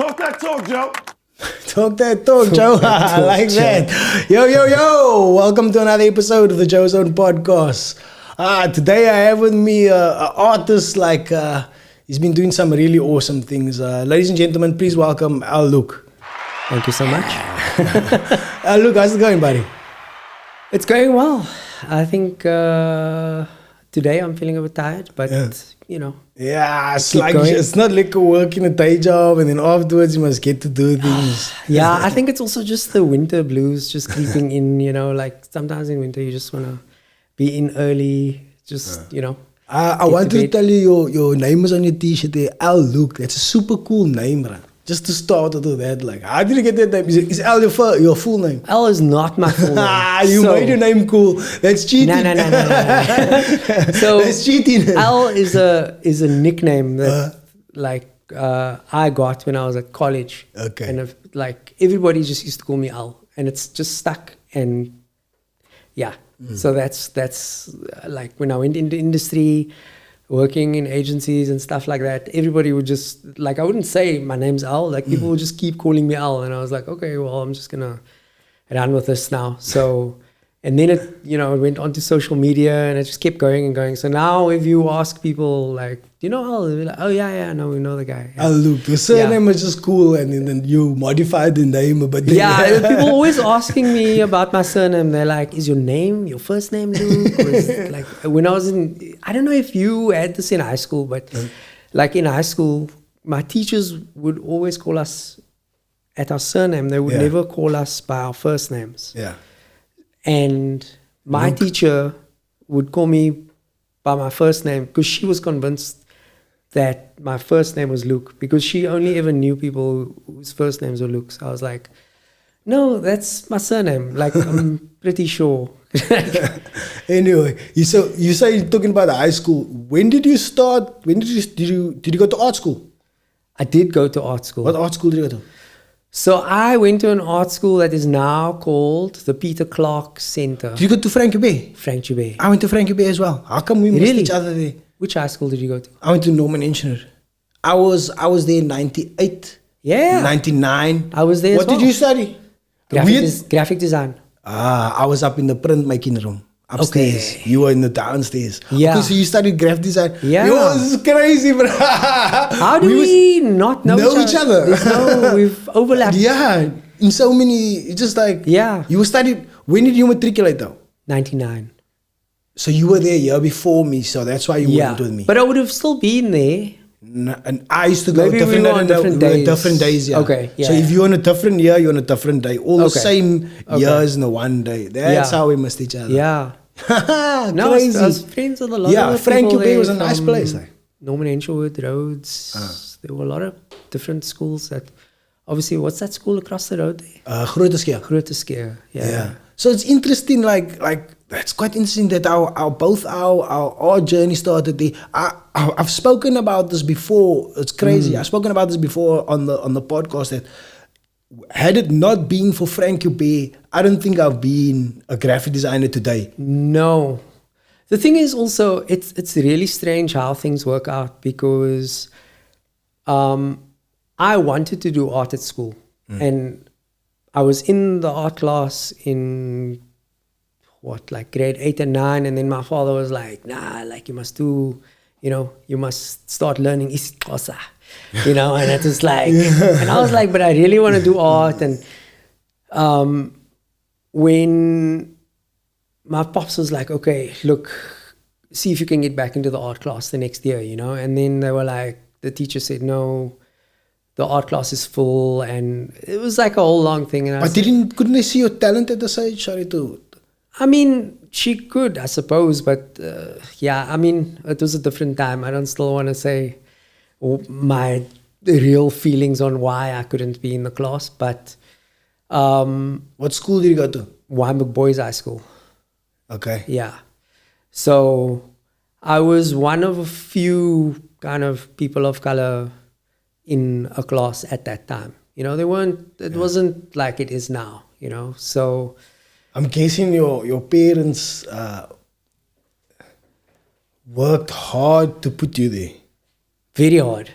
Talk that talk, Joe. Talk that talk, Joe. I like that. Yo. Welcome to another episode of the joeZONE podcast. Today I have with me an artist he's been doing some really awesome things. Ladies and gentlemen, please welcome Al Luke. Thank you so much. Al Luke, how's it going, buddy? It's going well. I think today I'm feeling a bit tired, but Yeah, it's keep like going. it's not like working a day job and then afterwards you must get to do things. Yeah, I think it's also just the winter blues just creeping in, like sometimes in winter you just want to be in early, I wanted to tell you your name is on your t-shirt there, Al Luke. That's a super cool name, bro. Just to start to do that, like, how did you get that name? Is Al your full name? Al is not my full name. You made your name cool. That's cheating. No. So that's cheating. Al is a nickname that I got when I was at college. Okay. And everybody just used to call me Al, and it's just stuck. And yeah, so that's like when I went into industry, working in agencies and stuff like that, everybody would just, I wouldn't say my name's Al, people would just keep calling me Al, and I was like, okay, well, I'm just gonna run with this now. So, and then it went onto social media, and it just kept going and going. So now if you ask people, do you know Al? They'll be like, oh yeah, no, we know the guy. Yeah. Al Luke, the surname is just cool, and then you modified the name a bit. Yeah, people always asking me about my surname. They're like, is your name your first name, Luke? Or is it when I was I don't know if you had this in high school, but in high school, my teachers would always call us at our surname. They would never call us by our first names. Yeah. And my teacher would call me by my first name because she was convinced that my first name was Luke, because she only ever knew people whose first names were Luke. So I was like, no, that's my surname. I'm pretty sure. Anyway, you say you're talking about the high school. When did you start? Did you go to art school? I did go to art school. What art school did you go to? So I went to an art school that is now called the Peter Clark Center. Did you go to Frankie Bay? Frankie Bay. I went to Frankie Bay as well. How come we missed each other there? Which high school did you go to? I went to Norman Engineer. I was there in 98. Yeah. 99. I was there What as well. did you study? Graphic design. I was up in the printmaking room. Upstairs. Okay. You were in the downstairs. Yeah. Okay, so you studied graphic design. Yeah. Yo, this is crazy, bro. How do we not know each other? We've overlapped. Yeah. In so many, it's just Yeah. You studied, when did you matriculate though? 99. So you were there a year before me, so that's why you weren't with me. But I would have still been there. And I used to go Maybe different, we were on different days. Different days, yeah. Okay, yeah. So if you're on a different year, you're on a different day. All the Okay. same years in the one day. That's how we missed each other. Yeah. No, Crazy. I was friends with a lot Yeah, of Frankie people Bay there was a nice from place. Norman Engelwood Roads. There were a lot of different schools that, obviously, what's that school across the road there? Grooteskier. Grooteskier. Yeah. So it's interesting, that's quite interesting that our journey started there. I've spoken about this before. It's crazy. I've spoken about this before on the podcast that had it not been for Frankie Bay, I don't think I've been a graphic designer today. No. The thing is also, it's really strange how things work out, because I wanted to do art at school. And I was in the art class in grade 8 and 9, and then my father was like, nah, you must do, you must start learning isiXhosa, and it was and I was like, but I really want to do art. And when my pops was like, okay, look, see if you can get back into the art class the next year, and then they were like, the teacher said, no, the art class is full, and it was a whole long thing. And But couldn't they see your talent at the stage? Sorry to... I mean, she could, I suppose, but it was a different time. I don't still want to say my real feelings on why I couldn't be in the class, but... what school did you go to? Wynberg Boys High School. Okay. Yeah. So I was one of a few kind of people of color in a class at that time. It wasn't like it is now, so... I'm guessing your parents worked hard to put you there. Very hard.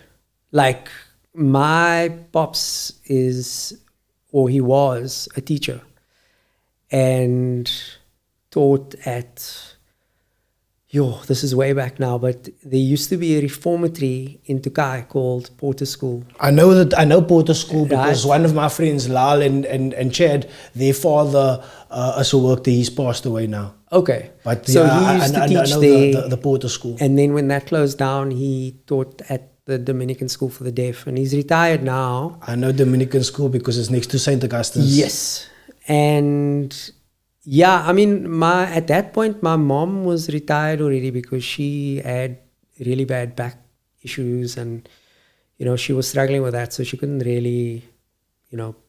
my pops he was a teacher and taught at, this is way back now, but there used to be a reformatory in Tukai called Porter School. I know Porter School because one of my friends, Lal and Chad, their father also worked there. He's passed away now. Okay. But so he used to teach I know there. the Porter School. And then when that closed down, he taught at the Dominican School for the Deaf. And he's retired now. I know Dominican School because it's next to St. Augustine's. Yes. And yeah, I mean, at that point, my mom was retired already because she had really bad back issues and, she was struggling with that. So she couldn't really,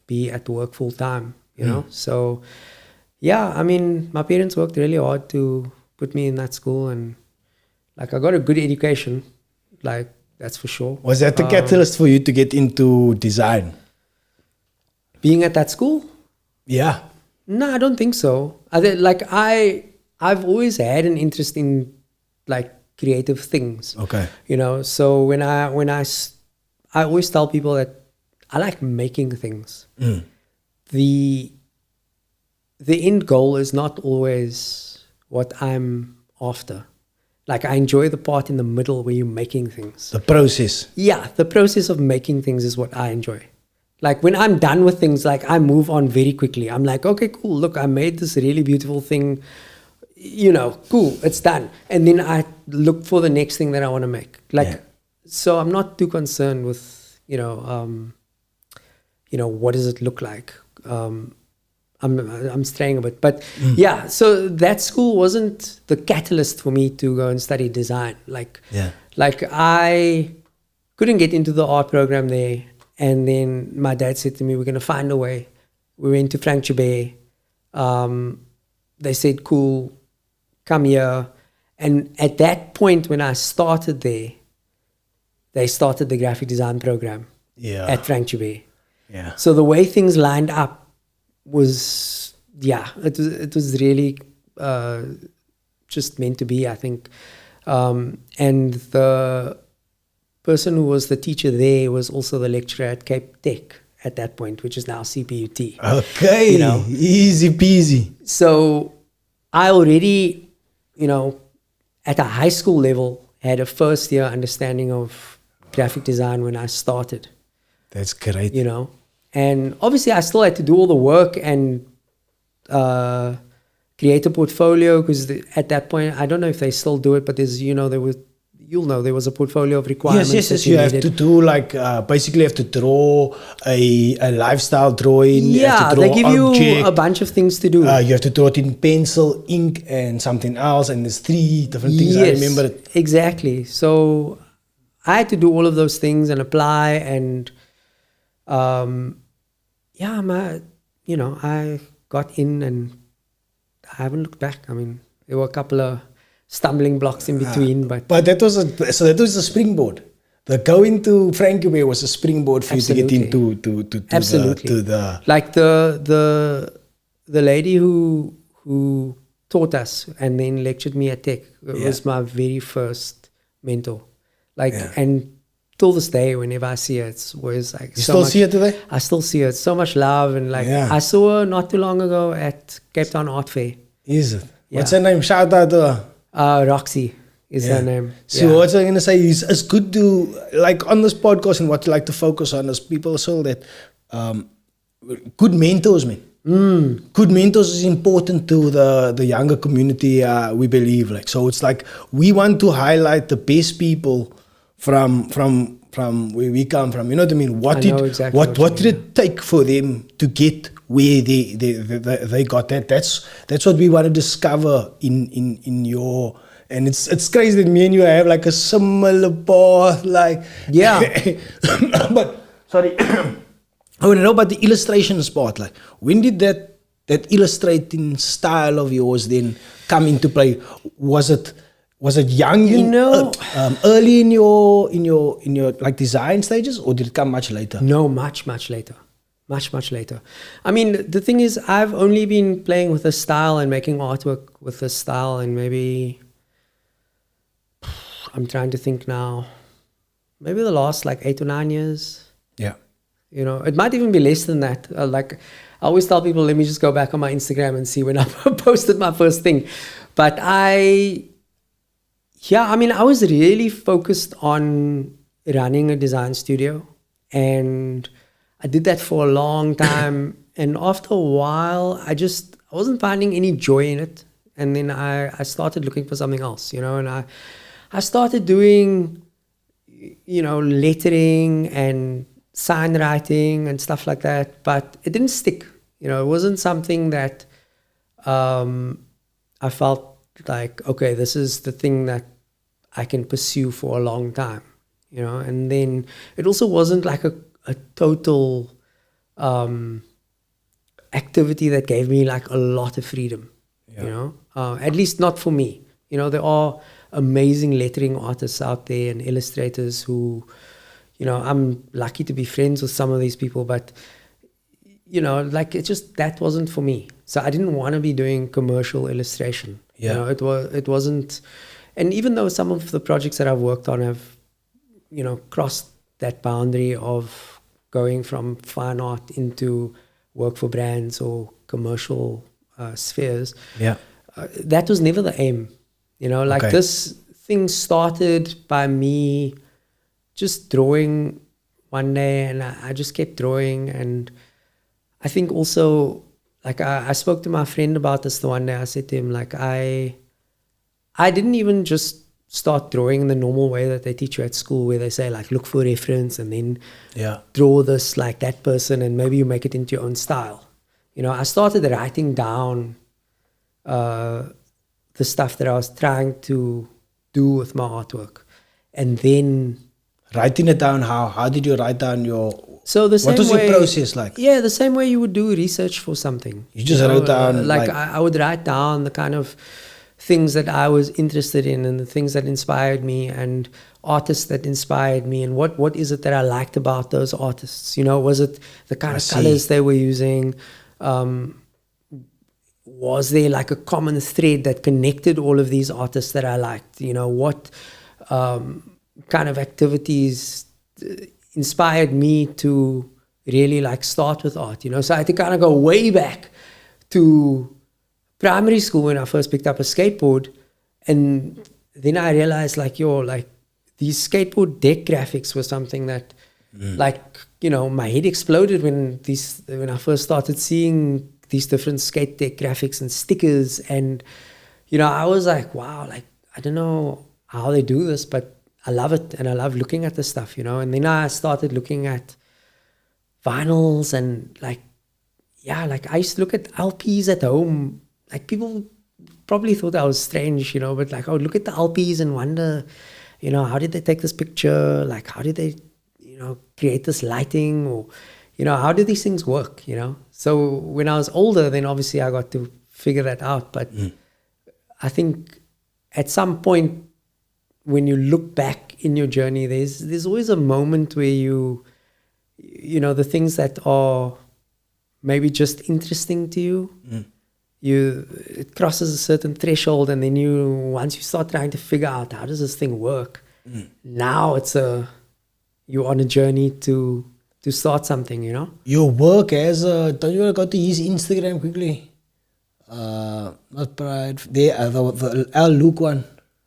be at work full time, you know. So, yeah, I mean, my parents worked really hard to put me in that school. And, I got a good education, that's for sure. Was that the catalyst for you to get into design? Being at that school? Yeah. No, I don't think so. I've always had an interest in creative things. Okay. So when I always tell people that I like making things. The end goal is not always what I'm after. I enjoy the part in the middle where you're making things. The process. Yeah, the process of making things is what I enjoy. When I'm done with things, I move on very quickly. I'm like, okay, cool. Look, I made this really beautiful thing. Cool, it's done. And then I look for the next thing that I want to make. So I'm not too concerned with, what does it look like? I'm straying a bit. But yeah, so that school wasn't the catalyst for me to go and study design. I couldn't get into the art program there. And then my dad said to me, we're going to find a way. We went to Frank Joubert. They said, cool, come here. And at that point, when I started there, they started the graphic design program at Frank Joubert. Yeah. So the way things lined up was, it was really just meant to be, I think. And the person who was the teacher there was also the lecturer at Cape Tech at that point, which is now CPUT. Okay, easy peasy. So I already, at a high school level, had a first year understanding of graphic design when I started. That's great. And obviously I still had to do all the work and create a portfolio because at that point, I don't know if they still do it, but there's, there was a portfolio of requirements. Yes. You have to do basically have to draw a lifestyle drawing. Yeah, they give you a bunch of things to do. You have to draw it in pencil, ink, and something else, and there's 3 different things. I remember it. Exactly. So I had to do all of those things and apply, and I got in and I haven't looked back. I mean, there were a couple of stumbling blocks in between, but that was a springboard. The going to Frank Joubert was a springboard for you to get into to the lady who taught us and then lectured me at Tech was my very first mentor. And till this day, whenever I see her, it's always you still see her today? I still see her. It's so much love, and I saw her not too long ago at Cape Town Art Fair. Is it? What's her name? Shout out to her. Roxy is her name. So what I'm going to say is it's good to, on this podcast, and what I like to focus on is people so that good mentors, man. Good mentors is important to the younger community, we believe. So it's we want to highlight the best people from where we come from. You know what I mean? What did it take for them to get where they got that? That's what we want to discover in your. And it's crazy that me and you have a similar path. But sorry, I want to know about the illustrations part. When did that illustrating style of yours then come into play? Was it young, early in your design stages, or did it come much later? No, much later. Much later. I mean, the thing is, I've only been playing with this style and making artwork with this style, and maybe I'm trying to think now. Maybe the last 8 or 9 years. Yeah. You know, it might even be less than that. Like I always tell people, let me just go back on my Instagram and see when I posted my first thing. But I was really focused on running a design studio, and I did that for a long time. And after a while, I wasn't finding any joy in it. And then I started looking for something else, you know, and I started doing, you know, lettering and sign writing and stuff like that, but it didn't stick. You know, it wasn't something that I felt like, okay, this is the thing that I can pursue for a long time, you know. And then it also wasn't like a total activity that gave me like a lot of freedom, you know, at least not for me. You know, there are amazing lettering artists out there and illustrators who, you know, I'm lucky to be friends with some of these people, but, you know, like that wasn't for me. So I didn't want to be doing commercial illustration. Yeah. You know, it wasn't, and even though some of the projects that I've worked on have, you know, crossed that boundary of going from fine art into work for brands or commercial spheres, that was never the aim. You know, like this thing started by me just drawing one day, and I just kept drawing. And I think also, like I spoke to my friend about this the one day. I said to him, like, I didn't even just start drawing in the normal way that they teach you at school, where they say, like, look for reference and then draw this like that person, and maybe you make it into your own style. You know, I started writing down the stuff that I was trying to do with my artwork. And then writing it down, how did you write down your... So the same what was way, your process like? Yeah, the same way you would do research for something. You just wrote down... Like I would write down the kind of things that I was interested in and the things that inspired me and artists that inspired me, and what is it that I liked about those artists? You know, was it the kind of colors they were using? Was there like a common thread that connected all of these artists that I liked? You know, what kind of activities inspired me to really like start with art? You know, so I had to kind of go way back to primary school when I first picked up a skateboard, and then I realized like these skateboard deck graphics were something that like, you know, my head exploded when I first started seeing these different skate deck graphics and stickers. And, you know, I was like, wow, like, I don't know how they do this, but I love it. And I love looking at this stuff, you know. And then I started looking at vinyls and like I used to look at LPs at home. Like, people probably thought I was strange, you know, but like I would look at the LPs and wonder, you know, how did they take this picture? Like, how did they, you know, create this lighting? Or, you know, how do these things work, you know? So when I was older, then obviously I got to figure that out. But I think at some point when you look back in your journey, there's always a moment where you know, the things that are maybe just interesting to you, it crosses a certain threshold, and then once you start trying to figure out how does this thing work, now you're on a journey to start something, you know. Your work as don't you want to go to his Instagram quickly? Not Pride. The Al Luke one.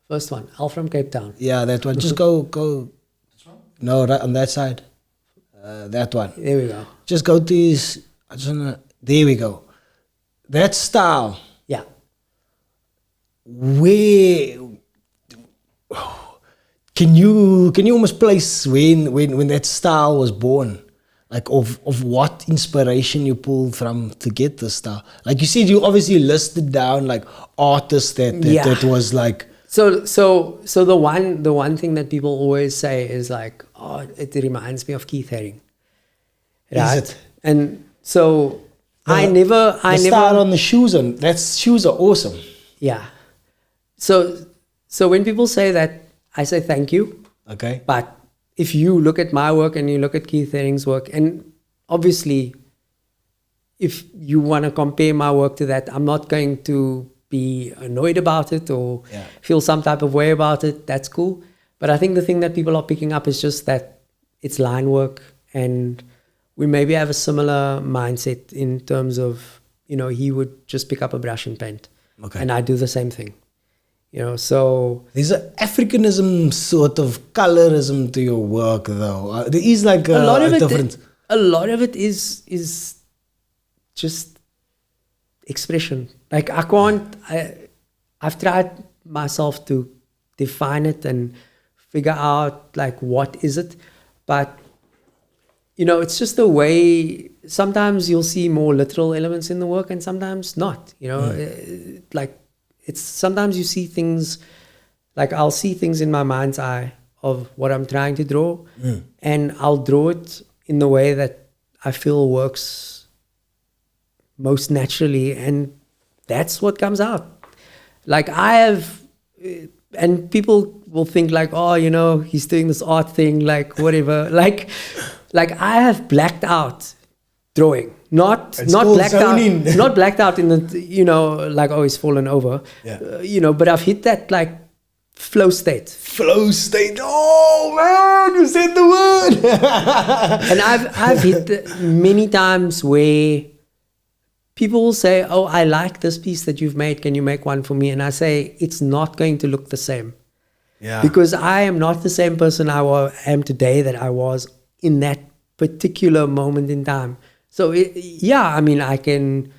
First one, Al from Cape Town. Yeah, that one. Just go. No, right on that side. That one. There we go. Just go to his. I just wanna. There we go. That style. Yeah. Where can you almost place when that style was born? Like of what inspiration you pulled from to get this style? Like you said, you obviously listed down like artists that was like. So the one thing that people always say is like, oh, it reminds me of Keith Haring. Right? Is it? And so I never style on the shoes shoes are awesome. Yeah. So when people say that, I say thank you. Okay. But if you look at my work and you look at Keith Haring's work, and obviously if you want to compare my work to that, I'm not going to be annoyed about it or feel some type of way about it. That's cool. But I think the thing that people are picking up is just that it's line work and we maybe have a similar mindset in terms of, he would just pick up a brush and paint, and I do the same thing, so there's an Africanism sort of colorism to your work, though. There is like a lot of difference. A lot of it is just expression. Like I've tried myself to define it and figure out like what is it, but it's just the way. Sometimes you'll see more literal elements in the work, and sometimes not. Like it's sometimes you see things, like I'll see things in my mind's eye of what I'm trying to draw, and I'll draw it in the way that I feel works most naturally, and that's what comes out. Like I have, and people will think like, oh, he's doing this art thing, like whatever. Like I have blacked out drawing, not blacked zoning. out, not blacked out in the, like, oh, he's fallen over, but I've hit that like flow state. Flow state. Oh man, you said the word. And I've hit many times where people will say, oh, I like this piece that you've made. Can you make one for me? And I say, it's not going to look the same. Yeah. Because I am not the same person I am today that I was in that particular moment in time. So, I can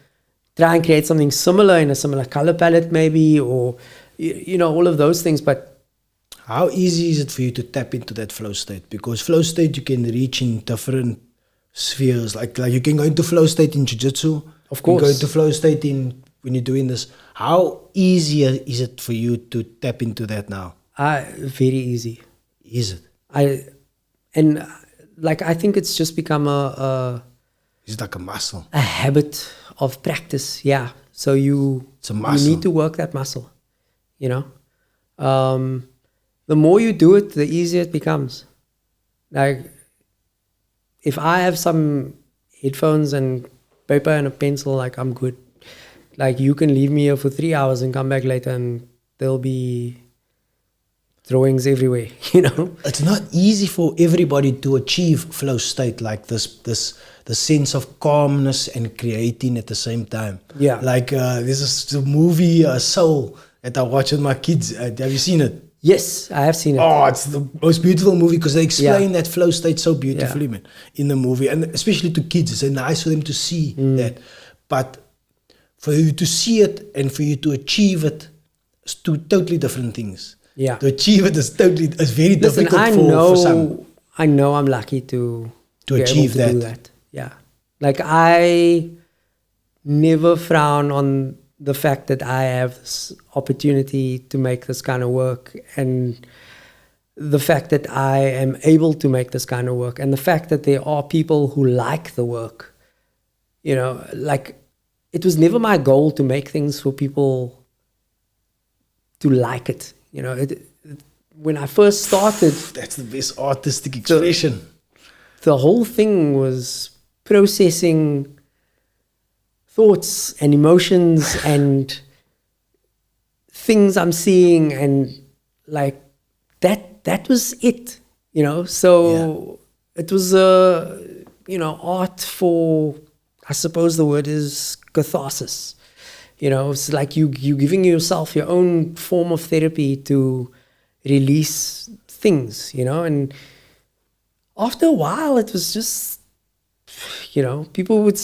try and create something similar in a similar color palette maybe, or, all of those things. But how easy is it for you to tap into that flow state? Because flow state you can reach in different spheres. Like you can go into flow state in Jiu-Jitsu. Of course. You go into flow state when you're doing this. How easy is it for you to tap into that now? Very easy. Is it? I think it's just become It's like a muscle. a habit of practice. Yeah. So It's a muscle. you need to work that muscle, the more you do it, the easier it becomes. Like if I have some headphones and paper and a pencil, like I'm good. Like you can leave me here for 3 hours and come back later and there'll be drawings everywhere, It's not easy for everybody to achieve flow state like this the sense of calmness and creating at the same time. Yeah. Like there's a movie Soul that I watch with my kids. Have you seen it? Yes, I have seen it. Oh, it's the most beautiful movie because they explain that flow state so beautifully, man, in the movie. And especially to kids, it's nice for them to see that. But for you to see it and for you to achieve it, it's two totally different things. Yeah. To achieve it is very difficult for some. I know I'm lucky to be achieve able to do that. Yeah. Like I never frown on the fact that I have this opportunity to make this kind of work, and the fact that I am able to make this kind of work, and the fact that there are people who like the work. Like it was never my goal to make things for people to like it. When I first started, that's the best artistic expression. The whole thing was processing thoughts and emotions and things I'm seeing, and like that was it, so it was art for, I suppose the word is catharsis. It's like you giving yourself your own form of therapy to release things, and after a while it was just, people would,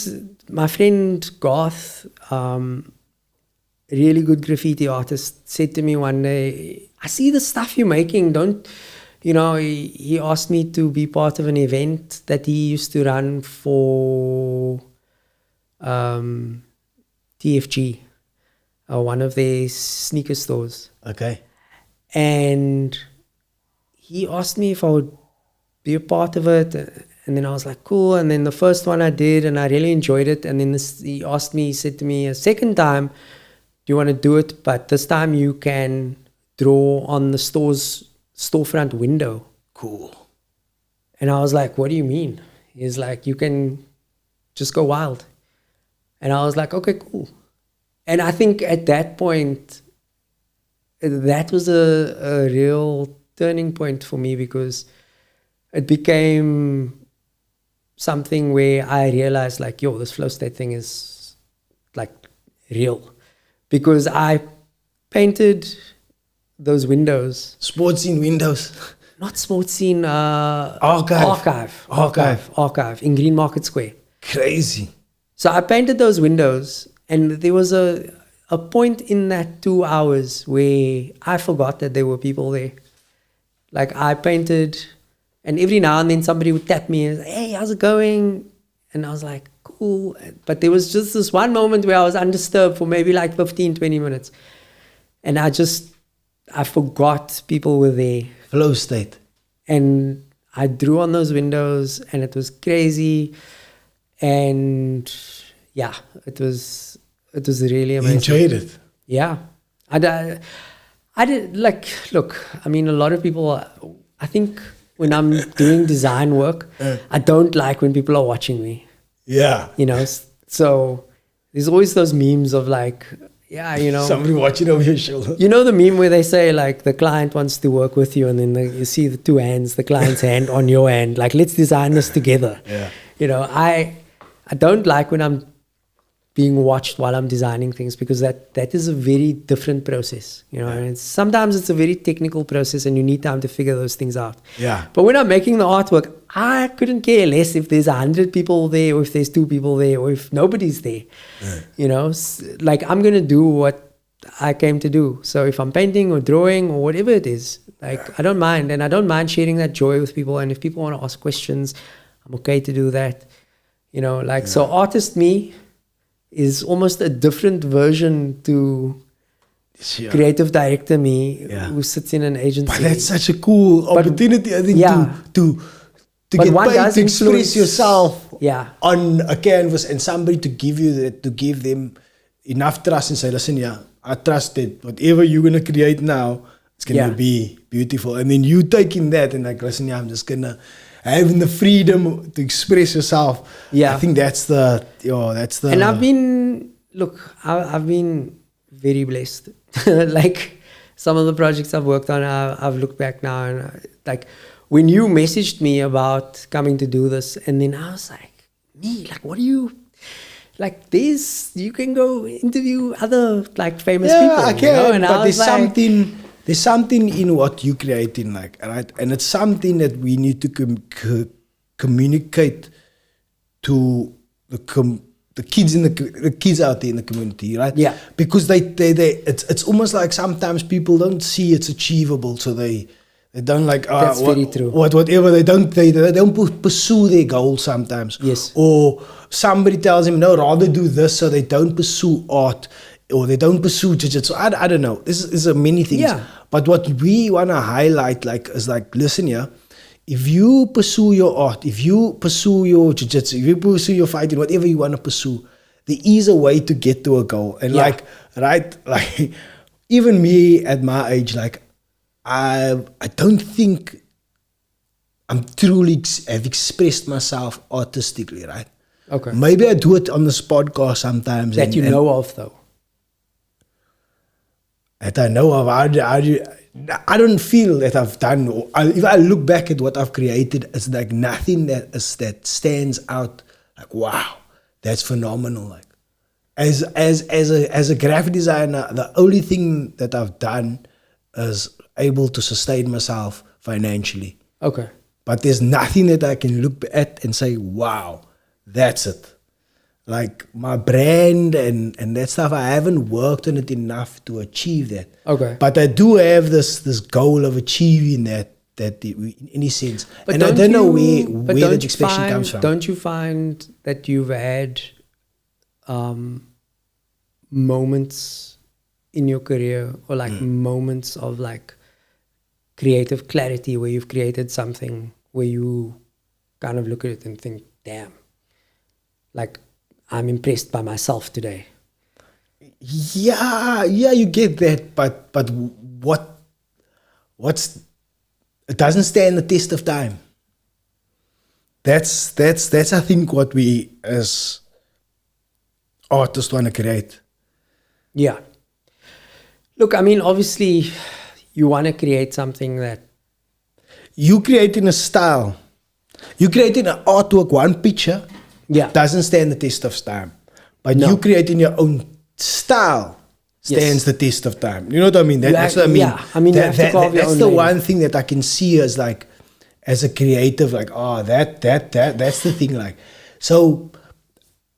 my friend Garth, really good graffiti artist, said to me one day, I see the stuff you're making, he asked me to be part of an event that he used to run for TFG, one of their sneaker stores. Okay. And he asked me if I would be a part of it. And then I was like, cool. And then the first one I did, and I really enjoyed it. And then he said to me a second time, do you want to do it? But this time you can draw on the store's storefront window. Cool. And I was like, what do you mean? He's like, you can just go wild. And I was like, okay, cool. And I think at that point, that was a real turning point for me, because it became something where I realized like, yo, this flow state thing is like real, because I painted those windows. Sports scene windows. Not sports scene. Archive. Archive in Green Market Square. Crazy. So I painted those windows, and there was a point in that 2 hours where I forgot that there were people there. Like I painted, and every now and then somebody would tap me and say, hey, how's it going? And I was like, cool. But there was just this one moment where I was undisturbed for maybe like 15, 20 minutes. And I forgot people were there. Flow state. And I drew on those windows, and it was crazy. And yeah, it was really amazing. You enjoyed it. Yeah. I did, like, look, I mean, a lot of people, I think when I'm doing design work, I don't like when people are watching me. Yeah. You know, so there's always those memes of like, yeah, you know. Somebody watching over your shoulder. You know the meme where they say like the client wants to work with you, and then you see the two hands, the client's hand on your hand, like let's design this together. Yeah. You know, I don't like when I'm being watched while I'm designing things, because that is a very different process, you know, and sometimes it's a very technical process and you need time to figure those things out. Yeah. But when I'm making the artwork, I couldn't care less if there's 100 people there, or if there's 2 people there, or if nobody's there. You know, like I'm going to do what I came to do. So if I'm painting or drawing or whatever it is, like I don't mind, and I don't mind sharing that joy with people. And if people want to ask questions, I'm okay to do that. You know, like, so artist me is almost a different version to creative director me, who sits in an agency. But that's such a cool opportunity, I think, to get paid to express yourself on a canvas, and somebody to give you that, to give them enough trust and say, listen, I trust that whatever you're going to create now, it's going to be beautiful. And then you taking that and like, listen, I'm just going to having the freedom to express yourself. Yeah. I think that's the. And I've been very blessed. Like some of the projects I've worked on, I've looked back now, and like when you messaged me about coming to do this, and then I was like, what do you, like this, you can go interview other like famous people. Yeah, I can, you know? And but there's something in what you creating, like, right? And it's something that we need to communicate to the kids the kids out there in the community, right? Yeah. Because it's almost like sometimes people don't see it's achievable, so they don't like that's very true. Whatever they don't pursue their goals sometimes. Yes. Or somebody tells them no, rather do this, so they don't pursue art. Or they don't pursue Jiu-Jitsu. I don't know. This is many things. Yeah. But what we want to highlight, like, is like, listen here. If you pursue your art, if you pursue your Jiu-Jitsu, if you pursue your fighting, whatever you want to pursue, there is a way to get to a goal. And like, right, like, even me at my age, like, I don't think I'm truly have expressed myself artistically, right? Okay. Maybe I do it on this podcast sometimes. That you know of, though. That I know of, I don't feel that I've done. If I look back at what I've created, it's like nothing that stands out. Like, wow, that's phenomenal. Like, as a graphic designer, the only thing that I've done is able to sustain myself financially. Okay, but there's nothing that I can look at and say, wow, that's it. Like my brand and that stuff, I haven't worked on it enough to achieve that. Okay. But I do have this goal of achieving that in any sense. But and I don't know where that expression comes from. Don't you find that you've had moments in your career, or like moments of like creative clarity, where you've created something where you kind of look at it and think, damn, like, I'm impressed by myself today. Yeah, you get that, but what's it doesn't stand the test of time. That's I think what we as artists want to create. Yeah. Look, I mean, obviously, you want to create something that you create in a style You creating an artwork, one picture, Yeah. doesn't stand the test of time. But No. you creating your own style stands Yes. the test of time. You know what I mean? You That's have- what I mean. yeah. I mean, you have to carve your that's own the lane. one thing that I can see as like, as a creative, like, oh, that's the thing. Like, so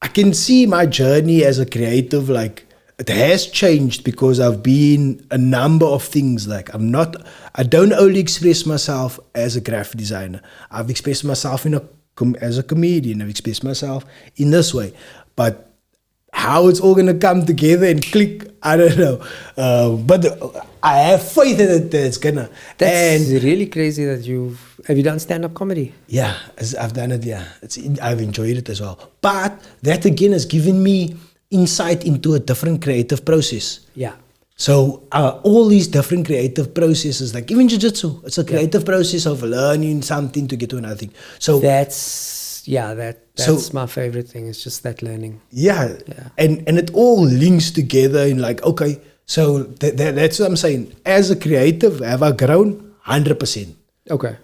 I can see my journey as a creative, like, it has changed because I've been a number of things. Like, I don't only express myself as a graphic designer. I've expressed myself as a comedian. I've expressed myself in this way. But how it's all gonna come together and click, I don't know. But I have faith that it's gonna. That's And really crazy that have you done stand-up comedy? yeah, I've done it. Yeah, I've enjoyed it as well. But that again has given me insight into a different creative process. Yeah. So all these different creative processes, like even Jiu-Jitsu, it's a creative process of learning something to get to another thing. So That's So- my favorite thing. It's just that learning. yeah, Yeah. and it all links together in like, okay, so that's what I'm saying. As a creative, have I grown? 100%. Okay.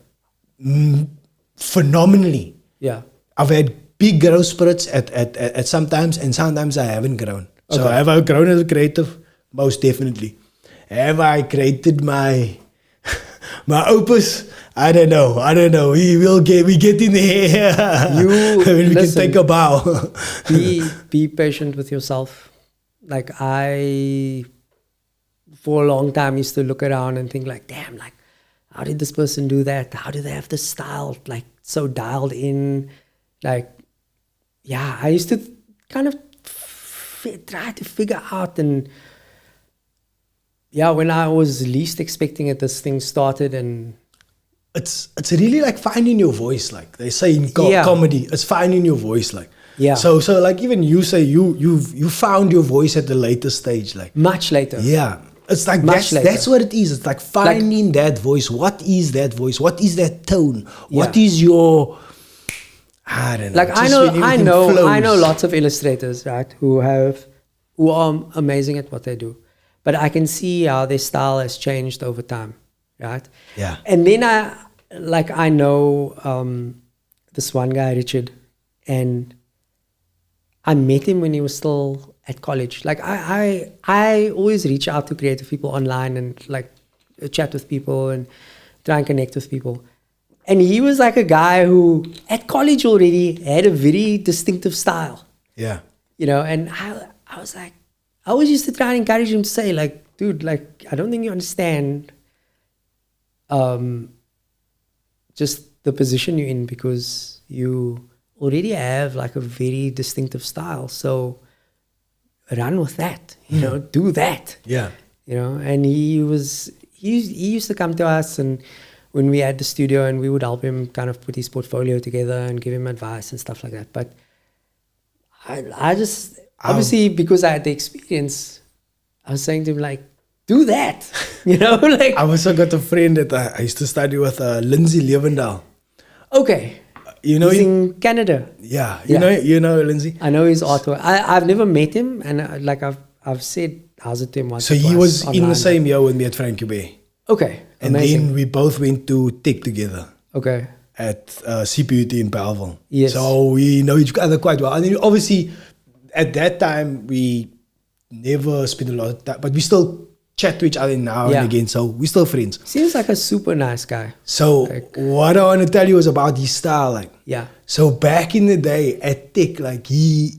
Phenomenally. Yeah. I've had big growth spurts at sometimes, and sometimes I haven't grown. So Okay. have I grown as a creative? Most definitely. Have I created my my opus? I don't know. We get in there. When we listen. can take a bow. Be patient with yourself. Like I, for a long time, used to look around and think like, damn, like, how did this person do that? How do they have this style like so dialed in? Like, yeah, I used to kind of try to figure out, and yeah, when I was least expecting it, this thing started, and it's really like finding your voice, like they say in Yeah. comedy. It's finding your voice, like. Yeah. So like even you say you found your voice at the later stage, like. much later. Yeah. It's like Much later. that's what it is. It's like finding that voice. What is that voice? What is that tone? What Yeah. is your, I don't know. Like just when I everything know flows. lots of illustrators, right, who are amazing at what they do, but I can see how their style has changed over time, right? Yeah. And then I know this one guy, Richard, and I met him when he was still at college. Like I always reach out to creative people online and like chat with people and try and connect with people. And he was like a guy who at college already had a very distinctive style, Yeah. you know, and I was like, I always used to try and encourage him to say like, dude, like, I don't think you understand just the position you're in, because you already have like a very distinctive style. So run with that, you know, do that. Yeah. You know, and he used to come to us, and when we had the studio, and we would help him kind of put his portfolio together and give him advice and stuff like that. But I just, obviously, because I had the experience, I was saying to him like, do that, you know, like. I've also got a friend that I used to study with, Lindsay Levendahl. Okay. You know He's him? in Canada. Yeah. Yeah. You know Lindsay? I know his artwork. I've never met him, and I've said how's it to him once. So or he twice was in online, the same year with me at Frankie Bay. but- Okay. And Amazing. then we both went to tech together Okay. at CPUT in Belleville. Yes. So we know each other quite well. And then obviously, at that time, we never spent a lot of time, but we still chat to each other now Yeah. and again. So we're still friends. Seems like a super nice guy. So Like- what I want to tell you is about his style. Like, Yeah. so back in the day at tech, like his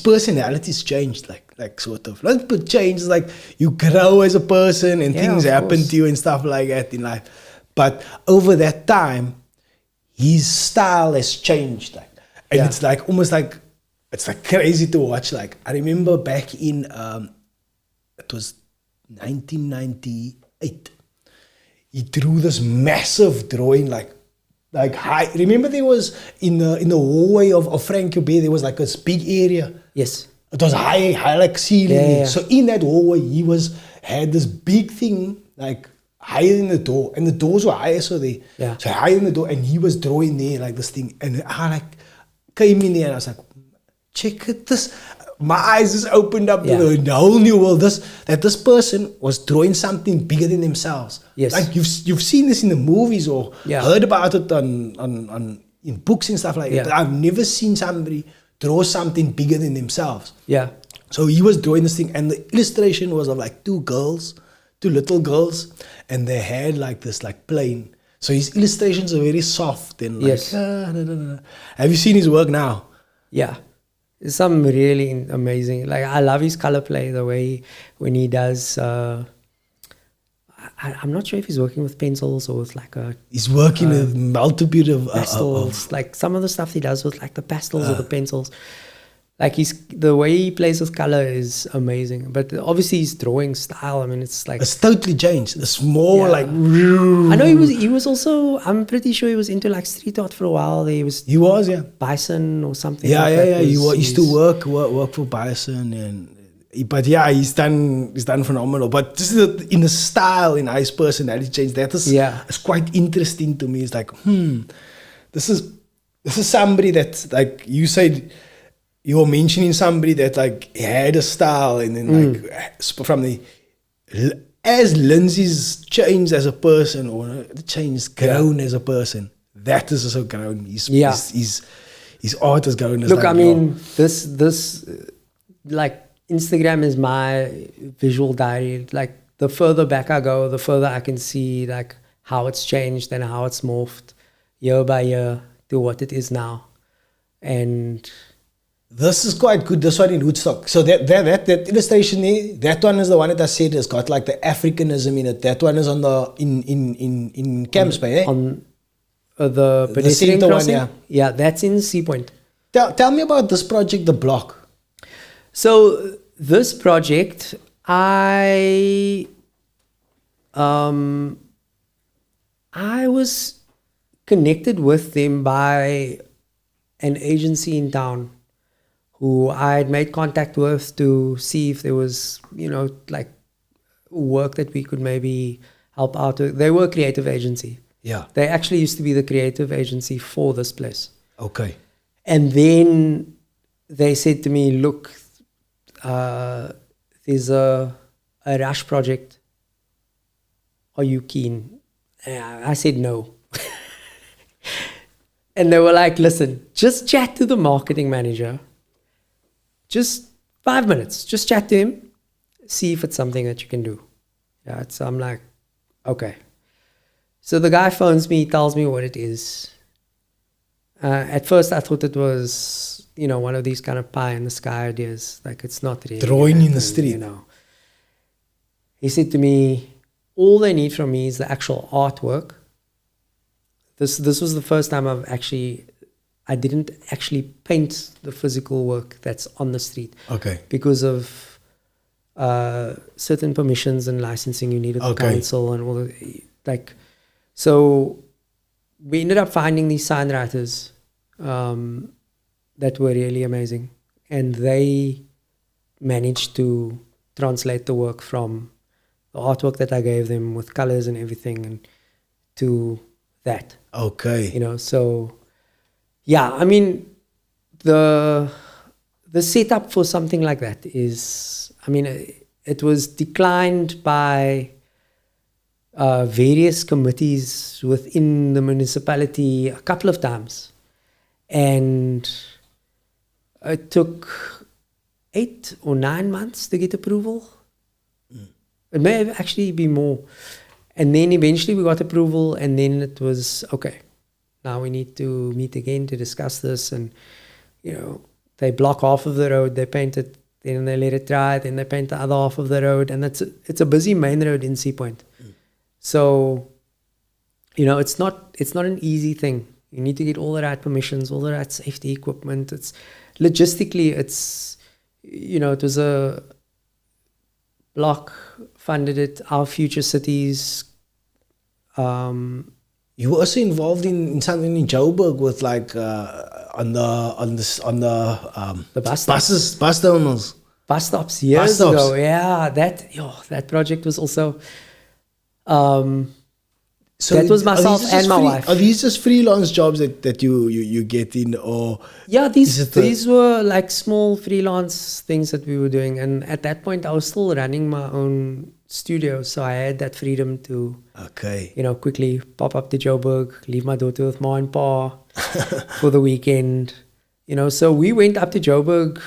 personality's changed, like sort of. Not but change, like you grow as a person and Yeah, things of happen course. to you and stuff like that in life. But over that time, his style has changed. Like, and Yeah. it's like almost like it's like crazy to watch. Like I remember back in it was 1998. He drew this massive drawing, like high. Remember there was in the hallway of Frankie Bay, there was like this big area. Yes. It was high like ceiling. Yeah. So in that hallway, he had this big thing like higher than the door, and the doors were higher, so Yeah. so higher than the door, and he was drawing there like this thing, and I like came in there and I was like, check it, this. My eyes just opened up Yeah. to a whole new world. This person was drawing something bigger than themselves. Yes. Like you've seen this in the movies or Yeah. heard about it on in books and stuff like that. Yeah. But I've never seen somebody draw something bigger than themselves. Yeah. So he was drawing this thing, and the illustration was of like two little girls, and they had like this like plane. So his illustrations are very soft and like. Yes. Da, da, da. Have you seen his work now? Yeah. It's some really amazing. Like, I love his color play, the way when he does. I'm not sure if he's working with pencils or with like a. He's working with multitude of pastels. Like some of the stuff he does with like the pastels or the pencils. Like the way he plays with color is amazing. But obviously his drawing style, I mean, it's like. It's totally changed. It's more like. I know he was also, I'm pretty sure he was into like street art for a while. He was, yeah. Bison or something. Yeah, like yeah, that. yeah. He used to work for Bison but yeah, he's done phenomenal. But just in the style, in his personality change, that is it's quite interesting to me. It's like, this is somebody that, like you said, you were mentioning somebody that like had a style, and then like from as Lindsay's changed as a person, or changed, grown as a person, that is also grown. His art has grown. Look, I mean, this like Instagram is my visual diary. Like the further back I go, the further I can see like how it's changed and how it's morphed year by year to what it is now. And this is quite good. This one in Woodstock. So that illustration there, that one is the one that I said has got like the Africanism in it. That one is on the in Camps Bay, on the pedestrian crossing. One, yeah, that's in Sea Point. Tell me about this project, The Block. So this project, I was connected with them by an agency in town who I had made contact with to see if there was, like work that we could maybe help out with. They were a creative agency. Yeah. They actually used to be the creative agency for this place. Okay. And then they said to me, look, there's a Rush project. Are you keen? I said no. And they were like, listen, just chat to the marketing manager. Just 5 minutes. Just chat to him. See if it's something that you can do. Yeah, so I'm like, okay. So the guy phones me, tells me what it is. At first I thought it was, one of these kind of pie in the sky ideas. Like, it's not really. Drawing in the street. He said to me, all they need from me is the actual artwork. This was the first time I didn't actually paint the physical work that's on the street. Okay. Because of certain permissions and licensing you needed the council and all the, like, so we ended up finding these sign writers that were really amazing, and they managed to translate the work from the artwork that I gave them with colors and everything, and to that. Okay. So yeah, I mean, the setup for something like that is, I mean, it was declined by various committees within the municipality a couple of times, and it took 8 or 9 months to get approval. It may have actually been more. And then eventually we got approval, and then it was, okay, now we need to meet again to discuss this. And, they block half of the road, they paint it, then they let it dry, then they paint the other half of the road. And it's a busy main road in Sea Point. So, it's not an easy thing. You need to get all the right permissions, all the right safety equipment. It's logistically, it was a block funded it, our future cities. You were also involved in something in Joburg with like on the bus terminals. Bus stops years ago. Yeah, that project was also. So that was myself and my wife. Are these just freelance jobs that you get in, or? Yeah, these were like small freelance things that we were doing, and at that point I was still running my own studio, so I had that freedom to Okay. You know, quickly pop up to Joburg, leave my daughter with Ma and Pa for the weekend. You know, so we went up to Joburg.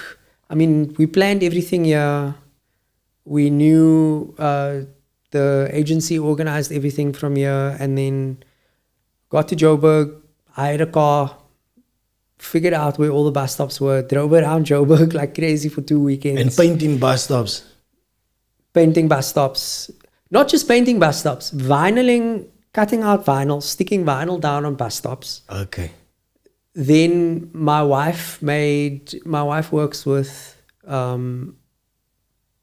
I mean, we planned everything here. We knew the agency organized everything from here, and then got to Joburg. I had a car, figured out where all the bus stops were, drove around Joburg like crazy for 2 weekends. And painting bus stops. Painting bus stops. Not just painting bus stops, vinyling, cutting out vinyl, sticking vinyl down on bus stops. Okay. Then my wife works with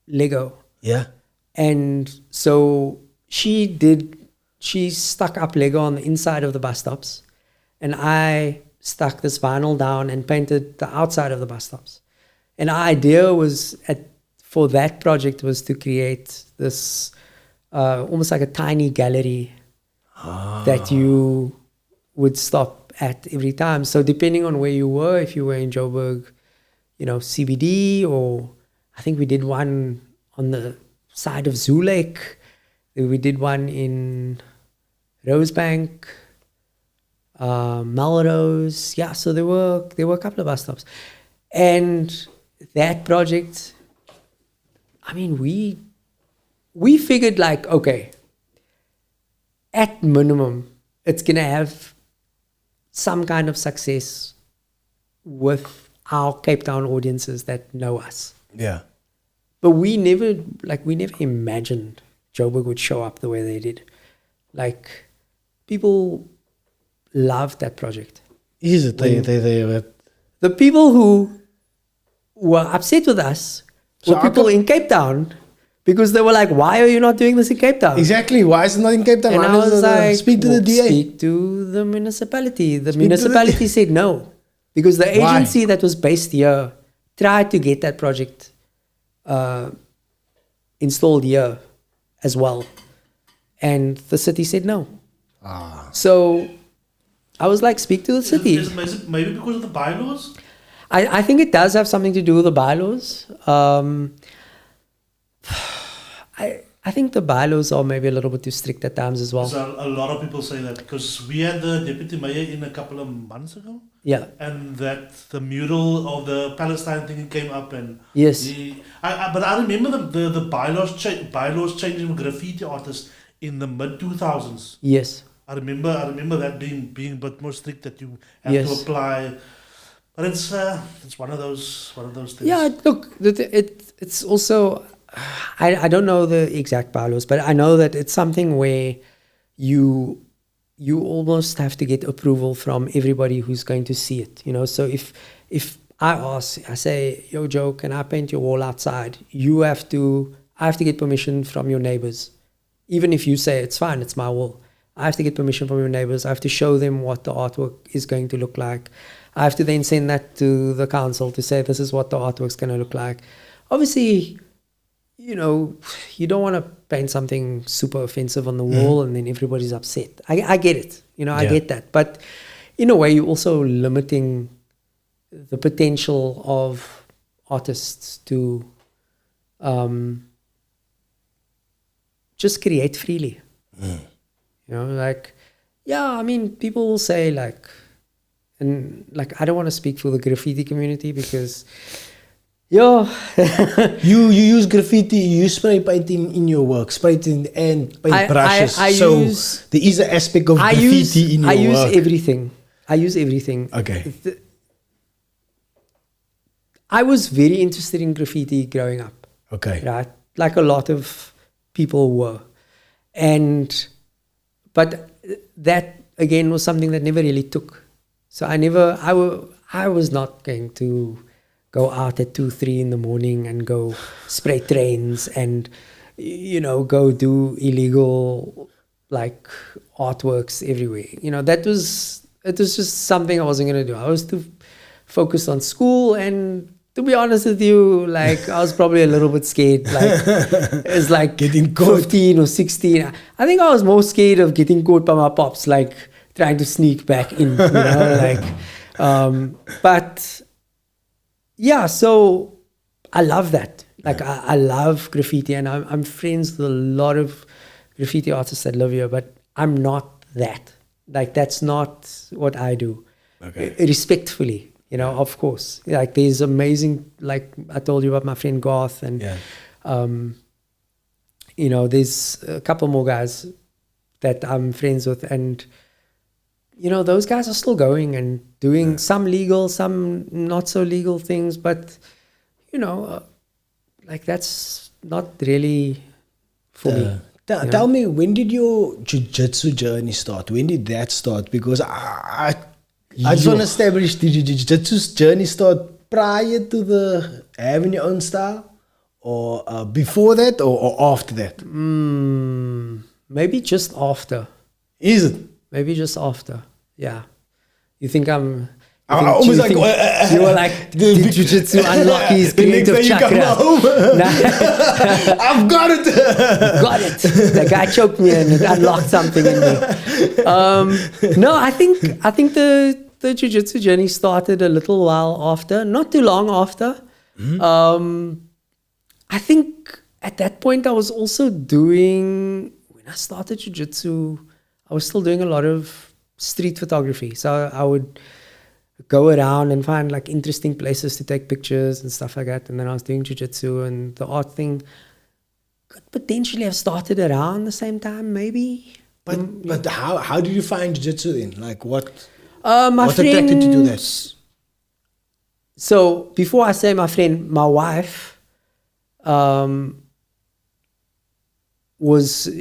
Lego. Yeah. And so she stuck up Lego on the inside of the bus stops. And I stuck this vinyl down and painted the outside of the bus stops. And our idea for that project was to create this almost like a tiny gallery that you would stop at every time. So depending on where you were, if you were in Joburg, you know, CBD, or I think we did one on the side of Zoo Lake. We did one in Rosebank, Melrose. Yeah, so there were a couple of bus stops. And that project, I mean, we figured like, okay, at minimum, it's going to have some kind of success with our Cape Town audiences that know us. Yeah. But we never imagined Joburg would show up the way they did. Like, people loved that project. Is it? The people who were upset with us were people in Cape Town, because they were like, why are you not doing this in Cape Town? Exactly. Why is it not in Cape Town? And I was like, speak to the DA. Speak to the municipality. The municipality said no, because the agency that was based here tried to get that project installed here as well. And the city said no. So I was like, speak to the city. Is it maybe because of the bylaws? I think it does have something to do with the bylaws. I think the bylaws are maybe a little bit too strict at times as well. So a lot of people say that, because we had the deputy mayor in a couple of months ago. Yeah. And that the mural of the Palestine thing came up, and yes. But I remember the bylaws changing graffiti artists in the mid 2000s. Yes. I remember that being a bit more strict, that you have yes. to apply. But it's one of those things. Yeah, look, it's also, I don't know the exact bylaws, but I know that it's something where you almost have to get approval from everybody who's going to see it. You know, so if I say, yo, Joe, can I paint your wall outside? I have to get permission from your neighbors. Even if you say it's fine, it's my wall. I have to get permission from your neighbors. I have to show them what the artwork is going to look like. I have to then send that to the council to say this is what the artwork's going to look like. Obviously, you know, you don't want to paint something super offensive on the wall and then everybody's upset. I get it. You know, I get that. But in a way, you're also limiting the potential of artists to just create freely. You know, like, yeah, I mean, people will say like, and like, I don't want to speak for the graffiti community because, you use graffiti, you use spray painting in your work, spray painting and paint brushes. There is an aspect of graffiti in your work. I use everything. Okay. I was very interested in graffiti growing up. Okay. Right? Like a lot of people were. But that again was something that never really took. So I was not going to go out at 2-3 in the morning and go spray trains and, you know, go do illegal like artworks everywhere. You know, it was just something I wasn't going to do. I was too focused on school, and to be honest with you, like I was probably a little bit scared. Like it's like getting caught. 15 or 16. I think I was more scared of getting caught by my pops, like trying to sneak back in, you know, like. But yeah, so I love that. Like I love graffiti, and I'm friends with a lot of graffiti artists that live here, but I'm not that. Like, that's not what I do. Okay. Respectfully, of course. Like, there's amazing, like I told you about my friend Garth, and there's a couple more guys that I'm friends with, and those guys are still going and doing some legal, some not so legal things, but like, that's not really for me. Tell me, when did your jiu-jitsu journey start? When did that start? Because I just want to establish, did your jiu-jitsu journey start prior to the having your own style, or before that, or after that? Maybe just after. Is it? Maybe just after. Yeah. You think I'm... almost like you were like, did jiu-jitsu unlock his creative chakra? I've got it. Got it. The guy choked me and it unlocked something in me. No, I think the jiu-jitsu journey started a little while after, not too long after. I think at that point I was also doing, when I started jiu-jitsu, I was still doing a lot of street photography. So I would go around and find like interesting places to take pictures and stuff like that. And then I was doing jiu-jitsu, and the art thing could potentially have started around the same time, maybe. But how did you find jiu-jitsu then? Like what what attracted you to do that? So before I say my friend, my wife,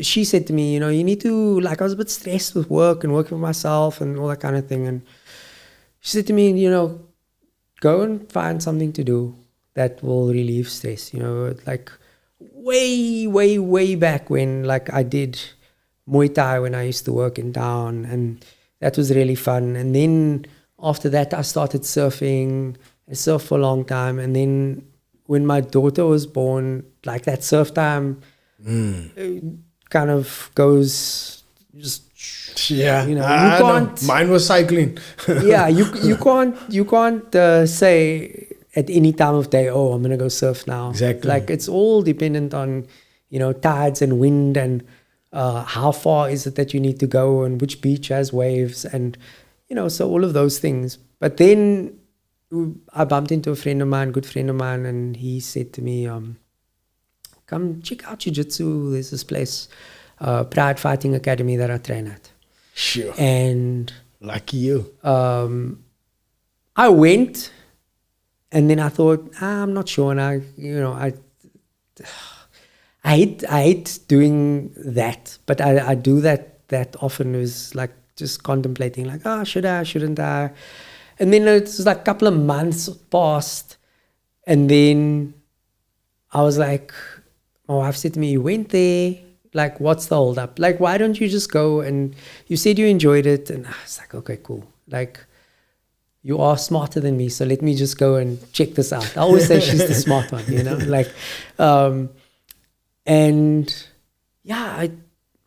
she said to me, you need to, like, I was a bit stressed with work and working for myself and all that kind of thing. And she said to me, go and find something to do that will relieve stress. Like way, way, way back when, like, I did Muay Thai when I used to work in town, and that was really fun. And then after that, I started surfing. I surfed for a long time. And then when my daughter was born, like, that surf time kind of goes just... Yeah, you can't. Mine was cycling. Yeah, you can't say at any time of day, oh, I'm gonna go surf now. Exactly. Like, it's all dependent on tides and wind, and how far is it that you need to go, and which beach has waves, and so all of those things. But then I bumped into a friend of mine, good friend of mine, and he said to me, come check out Jiu-Jitsu. There's this place, Pride Fighting Academy, that I train at. Sure. And lucky you. I went, and then I thought, I'm not sure. And I hate doing that, but I do that often. Is like just contemplating, like, should I, shouldn't I? And then it was like a couple of months passed, and then I was like, my wife said to me, you went there, like, what's the hold up? Like, why don't you just go? And you said you enjoyed it. And I was like, okay, cool. Like, you are smarter than me, so let me just go and check this out. I always say she's the smart one, like, and yeah,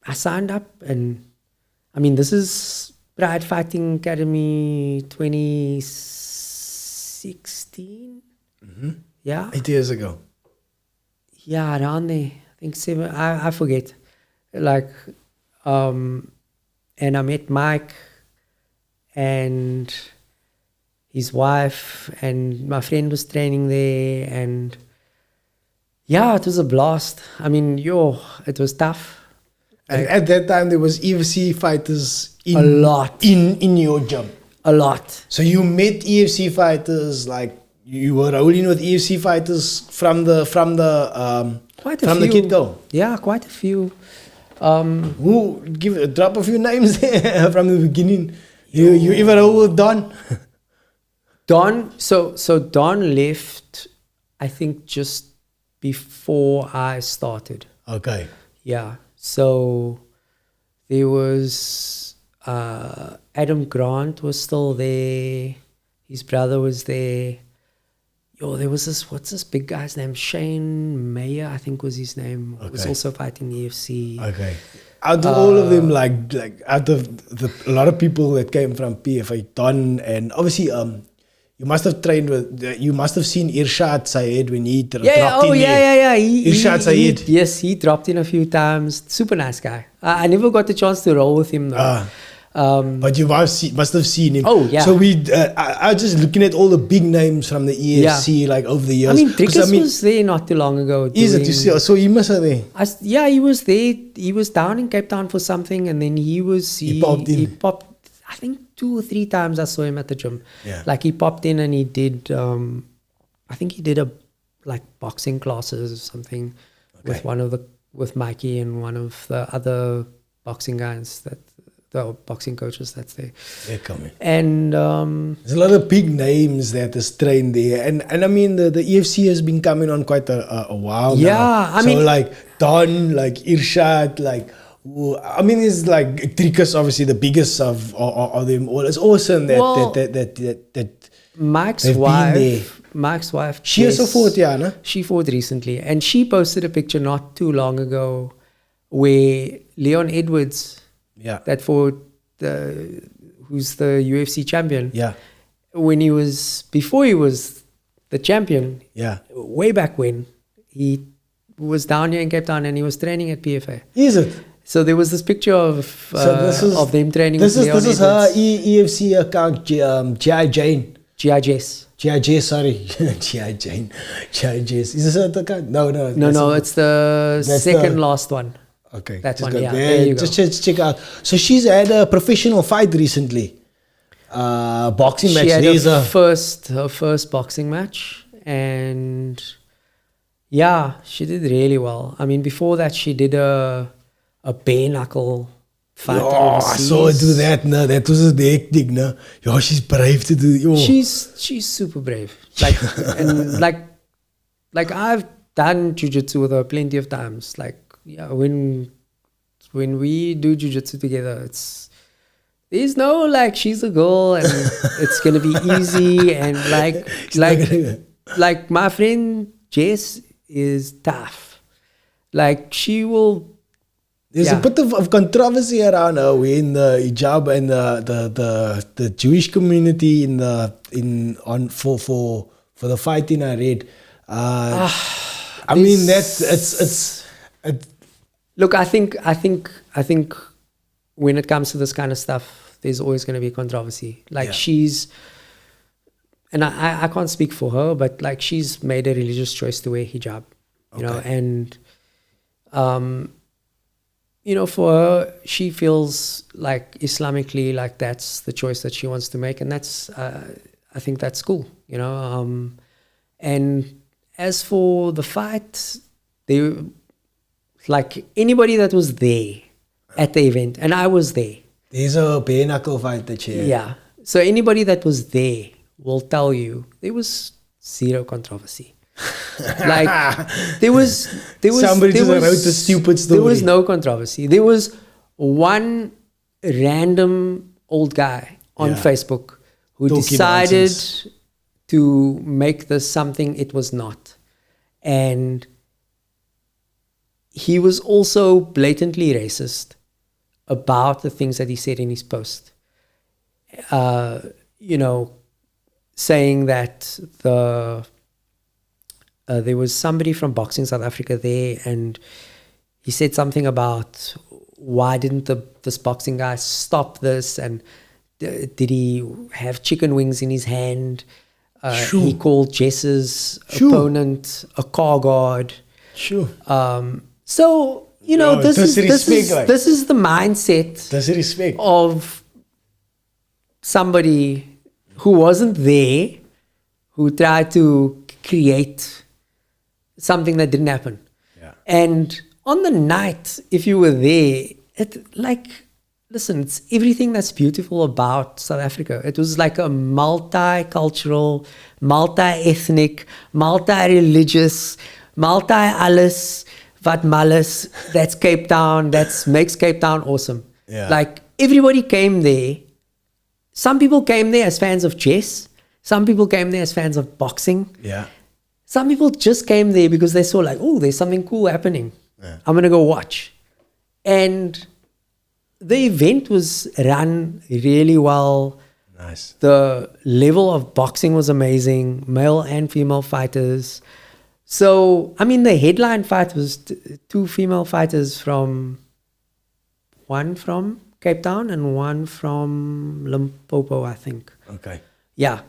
I signed up, and I mean, this is Pride Fighting Academy 2016. Yeah. 8 years ago. Yeah, around there. I think 7. I forget. Like, and I met Mike and his wife, and my friend was training there, and yeah, it was a blast. I mean, it was tough. And at that time, there was EFC fighters a lot in your gym. A lot. So you met EFC fighters, like you were rolling with EFC fighters from the get-go. Yeah, quite a few. Drop a few names there from the beginning. You ever roll with Don? Don. So Don left, I think, just before I started. Okay. Yeah. So there was Adam Grant was still there. His brother was there. There was what's this big guy's name? Shane Mayer, I think was his name. Okay. Was also fighting the UFC. Okay. Out of all of them, like out of a lot of people that came from PFA, Don, and obviously You must have trained with. You must have seen Irshad Syed when he dropped in yeah. Irshad Syed. Yes, he dropped in a few times. Super nice guy. I never got the chance to roll with him though. But you must have seen him. Oh, yeah. So I was just looking at all the big names from the EFC like over the years. I mean, Drickus was there not too long ago. Is it? You see, so he must have there. Yeah, he was there. He was down in Cape Town for something, and then he popped in. He popped. I think 2 or 3 times I saw him at the gym. Yeah. Like he popped in and he did. I think he did like boxing classes or something with Mikey and one of the other boxing guys the boxing coaches that's there. Yeah, come in. And there's a lot of big names that is trained there, and I mean the EFC has been coming on quite a while now. Yeah, I mean, like Don, like Irshad, like. I mean, it's like Drickus, obviously the biggest of them all. It's awesome that Mike's wife. She also fought, yeah, no? She fought recently, and she posted a picture not too long ago where Leon Edwards, that fought who's the UFC champion, before he was the champion, way back when he was down here in Cape Town and he was training at PFA. Is it? So there was this picture of them training. This with Leon is her EFC account, G.I. Jane. G.I. Jess. G.I. sorry. G.I. Jane. G.I. Jess. Is this her account? No. It's the second last one. Okay. That one, yeah. There you go. Just check out. So she's had a professional fight recently. Boxing match. She had her first boxing match, and yeah, she did really well. I mean, before that, she did a bare knuckle fight. I saw her do that. No, that was the hectic. No, she's brave to do. She's super brave. Like I've done jiu-jitsu with her plenty of times. Like when we do jiu-jitsu together, there's no like she's a girl and it's gonna be easy and like my friend Jess is tough. Like she will. There's a bit of controversy around her in the hijab and the Jewish community for the fighting I read. I mean it's look, I think when it comes to this kind of stuff, there's always going to be controversy. Like she's, and I can't speak for her, but like she's made a religious choice to wear hijab, you know, and for her, she feels like Islamically, like that's the choice that she wants to make, and that's I think that's cool, you know. And as for the fight, like anybody that was there at the event, and I was there. There's a bare knuckle fight that she had. Yeah. So anybody that was there will tell you there was zero controversy. Like there was somebody just wrote a stupid story. There was no controversy. There was one random old guy on Facebook who decided to make this something it was not. And he was also blatantly racist about the things that he said in his post. Saying that there was somebody from Boxing South Africa there, and he said something about why didn't this boxing guy stop this, and did he have chicken wings in his hand? He called Jess's opponent a car guard. Sure. So this is the mindset of somebody who wasn't there, who tried to create something that didn't happen. Yeah. And on the night, if you were there, listen, it's everything that's beautiful about South Africa. It was like a multicultural, multi-ethnic, multi-religious, multi-alles, wat malles, that's Cape Town, that makes Cape Town awesome. Yeah. Like everybody came there. Some people came there as fans of chess. Some people came there as fans of boxing. Yeah. Some people just came there because they saw like, oh, there's something cool happening. Yeah. I'm going to go watch. And the event was run really well. Nice. The level of boxing was amazing, male and female fighters. So, I mean, the headline fight was two female fighters one from Cape Town and one from Limpopo, I think. Okay. Yeah.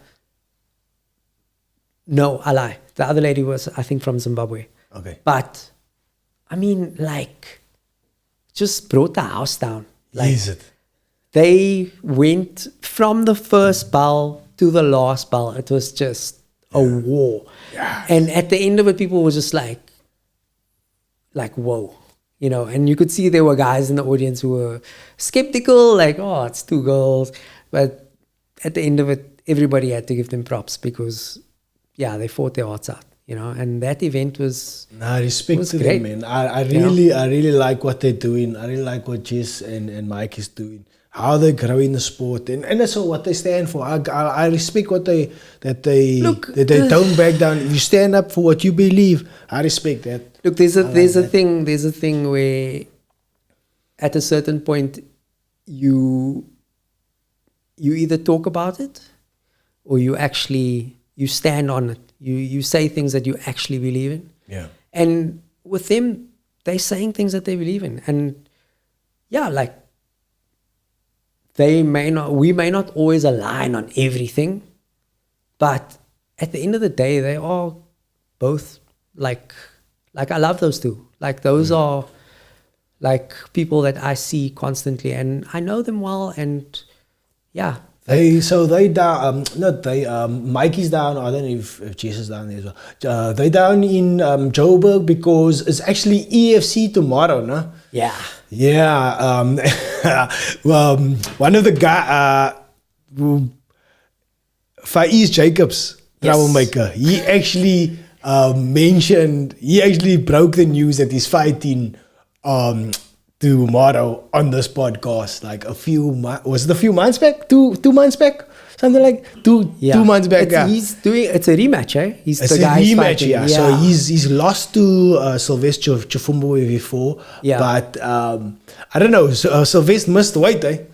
No, I lie. The other lady was, I think, from Zimbabwe. Okay. But, I mean, like, just brought the house down. Like, Is it? they went from the first bell to the last bell. It was just a war. Yeah. And at the end of it, people were just like, whoa. You know, and you could see there were guys in the audience who were skeptical, like, oh, it's two girls. But at the end of it, everybody had to give them props because, yeah, they fought their hearts out, you know. And that event was... Nah, respect was to great. them, man. I really like what they're doing. I really like what Jess and Mike is doing. How they grow in the sport, and that's all what they stand for. I respect what they don't back down. If you stand up for what you believe, I respect that. Look, there's a thing where at a certain point you either talk about it or you stand on it. You say things that you actually believe in. Yeah. And with them, they're saying things that they believe in. And yeah, like we may not always align on everything, but at the end of the day, they are both like I love those two. Like those are like people that I see constantly and I know them well. And yeah. Mikey's down. I don't know if Jess is down there as well. They down in Joburg because it's actually EFC tomorrow, no? Yeah. Yeah. One of the guy, Faiz Jacobs, troublemaker. He actually mentioned. He actually broke the news that he's fighting tomorrow on this podcast, like a few months back? Two months back? Something like 2 months back. It's a rematch, eh? It's a rematch, yeah. So he's lost to Sylvester Chifumbo before. Yeah. But I don't know. Sylvester missed weight, eh?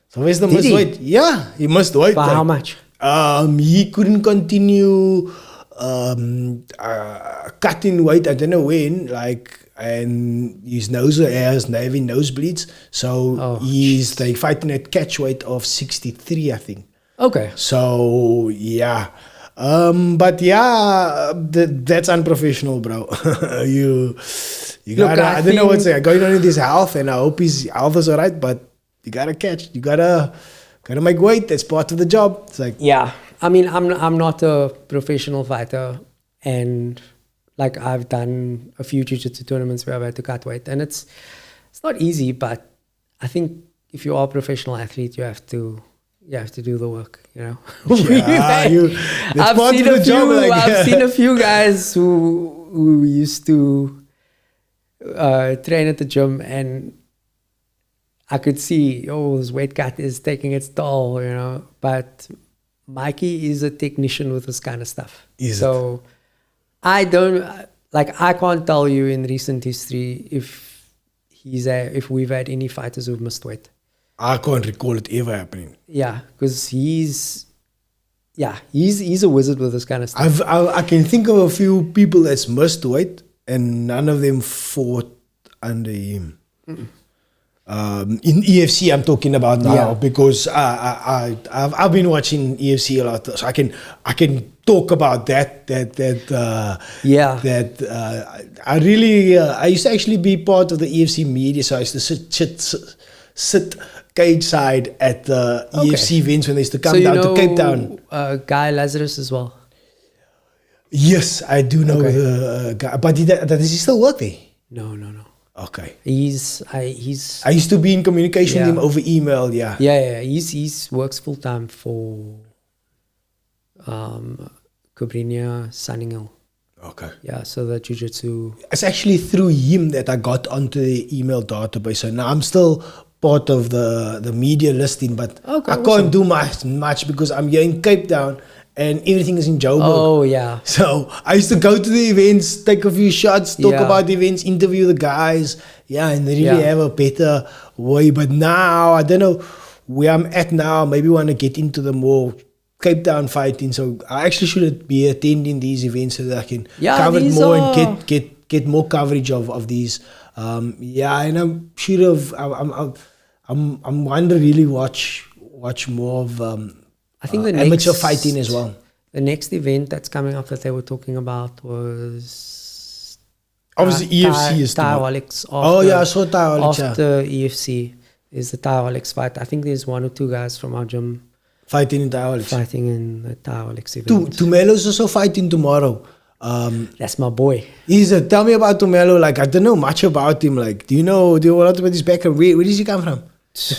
Sylvester missed weight. Yeah, he missed weight. By how much? He couldn't continue cutting weight. I don't know when, and his nose has heavy nosebleeds. So they fighting at catch weight of 63, I think. Okay. So yeah. But yeah, that's unprofessional, bro. you gotta, I don't know what's going on in his health, and I hope his health is alright, but you gotta make weight. That's part of the job. It's like, yeah, I mean, I'm not a professional fighter, and like I've done a few jiu-jitsu tournaments where I've had to cut weight, and it's not easy, but I think if you are a professional athlete, you have to do the work, you know. I've seen a few guys who used to train at the gym, and I could see, his weight cut is taking its toll, you know. But Mikey is a technician with this kind of stuff. I can't tell you in recent history if we've had any fighters who've missed weight. I can't recall it ever happening. Yeah, because he's a wizard with this kind of stuff. I can think of a few people that's missed weight, and none of them fought under him. In EFC, I'm talking about now, because I've been watching EFC a lot, so I can talk about that. I used to actually be part of the EFC media, so I used to sit cage side at the EFC events when they used to come down to Cape Town. Guy Lazarus as well. Yes, I do know the guy, but does he still work there? No. Okay. I used to be in communication with him over email. Yeah. He's works full time for Cobrinha Sunninghill. Okay. Yeah, so the jiu-jitsu. It's actually through him that I got onto the email database. So now I'm still part of the media listing, but I can't do much because I'm here in Cape Town and everything is in Joburg. Oh, yeah. So I used to go to the events, take a few shots, talk about the events, interview the guys. Yeah, and they really have a better way. But now, I don't know where I'm at now, maybe want to get into the more Cape Town fighting. So I actually should be attending these events so that I can cover it more and get more coverage of these. And I'm should have. I'm wanting to really watch more of I think the amateur fighting as well. The next event that's coming up that they were talking about was obviously EFC is Taiwalics. I saw Taiwalics. After EFC is the Taiwalics fight. I think there's 1 or 2 guys from our gym fighting in Taiwalics. Fighting in the Taiwalics event. Tumelo's also fighting tomorrow. That's my boy. Tell me about Tumelo. Like, I don't know much about him. Like, do you know a lot about his background? Where does he come from?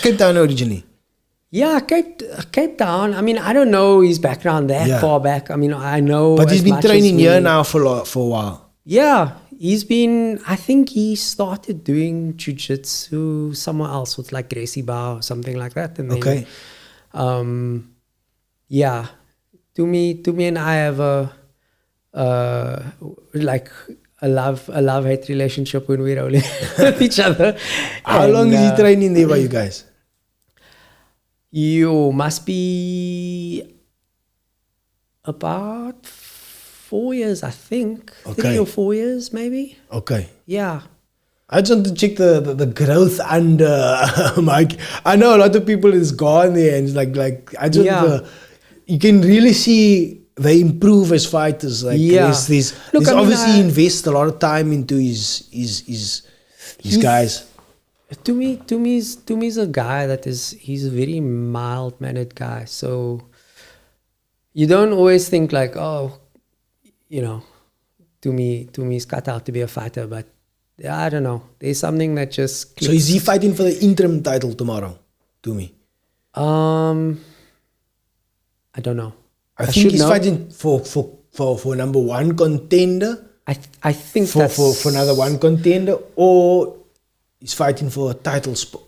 Cape Town originally. Yeah, Cape Town. I mean, I don't know his background that far back. I mean, I know. But he's been training here now for a while. Yeah, he's been. I think he started doing Jiu-Jitsu somewhere else with like Gracie Bar or something like that. And then, yeah, to me and I have a love-hate relationship when we're rolling with each other. How long is he training there by you guys? You must be about 4 years, I think. 3 or 4 years, maybe. Okay. Yeah. I just want to check the growth under Mike. I know a lot of people is gone there and it's like I just you can really see they improve as fighters. Like there's obviously invest a lot of time into his guys. To me, he's a guy he's a very mild-mannered guy. So you don't always think like, oh, to me he's cut out to be a fighter. But I don't know. There's something that just clicks. So is he fighting for the interim title tomorrow? To me, I don't know. I think he's fighting for number 1 contender. I think for another 1 contender, or he's fighting for a title spot.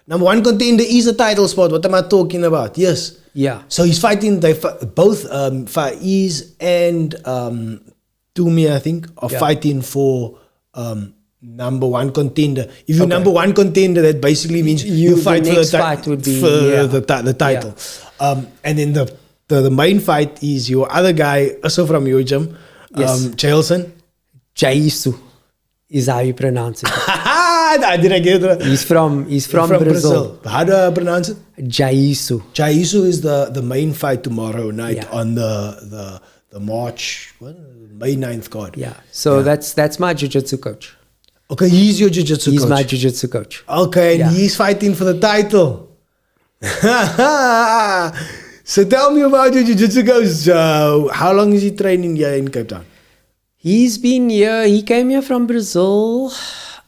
Number 1 contender is a title spot. What am I talking about? Yes. Yeah. So he's fighting. Both Faiz and Tumi, I think, are fighting for number 1 contender. If you're number 1 contender, that basically means you fight for the title. Yeah. And then the main fight is your other guy, also from your gym, Jailson. Jui-Jitsu is how you pronounce it. Did I get it? He's from Brazil. How do I pronounce it? Jui-Jitsu. Jui-Jitsu is the main fight tomorrow night on the March May 9th card. Yeah. So that's my jiu-jitsu coach. Okay, he's your jiu-jitsu coach. He's my jiu-jitsu coach. Okay, and he's fighting for the title. So tell me about your jiu-jitsu coach. How long is he training here in Cape Town? He's been here. He came here from Brazil,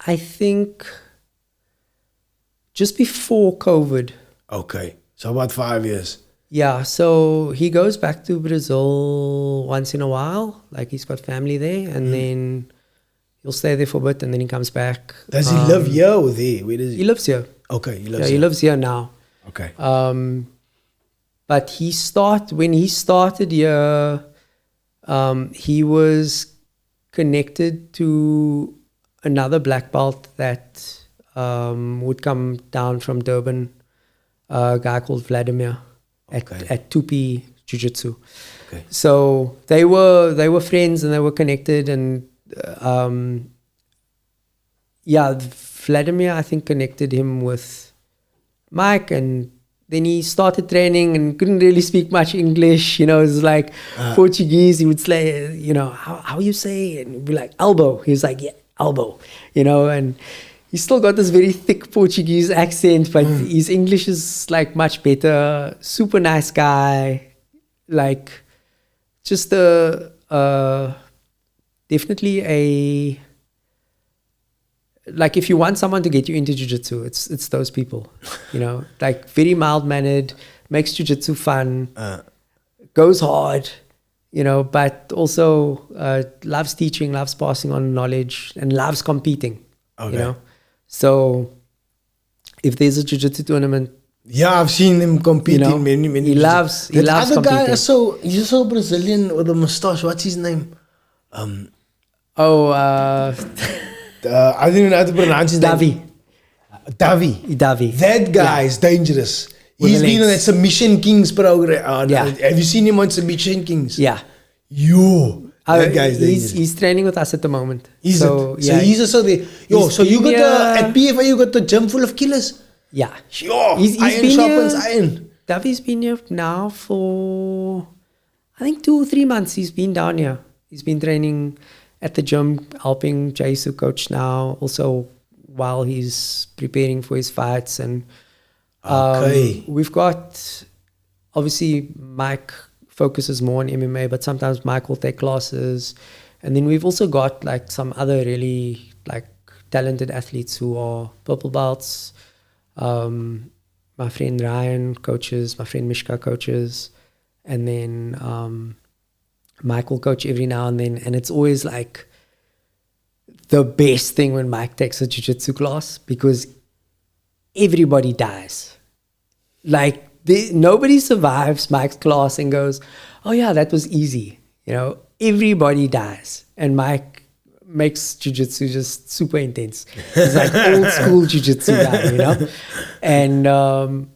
I think, just before COVID. Okay, so about 5 years. Yeah, so he goes back to Brazil once in a while. Like he's got family there, and then he'll stay there for a bit, and then he comes back. Does he live here or there? Where does he? He lives here. Okay, he lives here now. Okay. But when he started here, he was connected to another black belt that would come down from Durban, a guy called Vladimir at Tupi Jiu-Jitsu. Okay. So they were friends and they were connected, and Vladimir, I think, connected him with Mike, and then he started training and couldn't really speak much English. It was like Portuguese. He would say, how you say it? And he'd be like, elbow. He was like, yeah, elbow. And he still got this very thick Portuguese accent, but his English is like much better. Super nice guy. Like just definitely like if you want someone to get you into jiu-jitsu, it's those people, like very mild-mannered, makes jiu-jitsu fun, goes hard, but also loves teaching, loves passing on knowledge, and loves competing, So if there's a jiu-jitsu tournament, I've seen him competing many. He loves That other competing. guy, he's so Brazilian with a mustache. What's his name? I don't even know how to pronounce his name. Davi. That guy is dangerous. with He's the been on that legs. Submission Kings program. Yeah. Have you seen him on Submission Kings? Yeah. Yo, that guy's dangerous. He's training with us at the moment. Is so, it? So he's also there. Yo, He's so you got been at PFA, you got the gym full of killers. Yeah. Yo, He's iron been sharpens here- iron. Davi's been here now for, I think 2 or 3 months he's been down here. He's been training at the gym, helping Jui-Jitsu coach now, also while he's preparing for his fights. And Okay. we've got, obviously Mike focuses more on MMA, but sometimes Mike will take classes. And then we've also got like some other really like talented athletes who are purple belts. My friend Ryan coaches, my friend Mishka coaches, and then Mike will coach every now and then. And it's always like the best thing when Mike takes a jiu-jitsu class, because everybody dies. Like nobody survives Mike's class and goes, oh yeah, that was easy. You know, everybody dies. And Mike makes jiu-jitsu just super intense. It's like old school jiu-jitsu guy, you know? And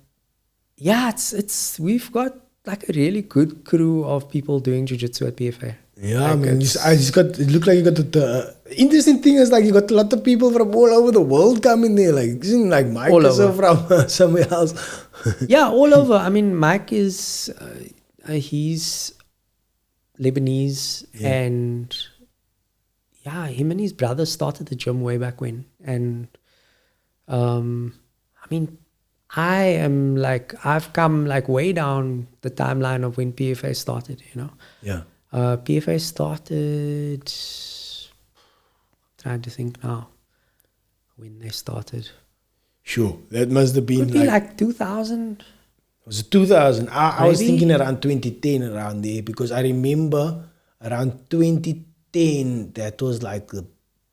yeah, it's we've got like a really good crew of people doing jiu-jitsu at PFA. Yeah, Like man. It looked like you got the interesting thing is like you got a lot of people from all over the world coming there. Like, isn't like Mike All is over. from somewhere else? Yeah, all over. I mean, Mike is, he's Lebanese, and yeah, him and his brother started the gym way back when. And I mean, I am like, I've come like way down the timeline of when PFA started, you know. Yeah. PFA started, trying to think now when they started. Sure. That must have been Could be like 2000. was it 2000? I was Maybe. thinking around 2010 around there, because I remember around 2010 that was like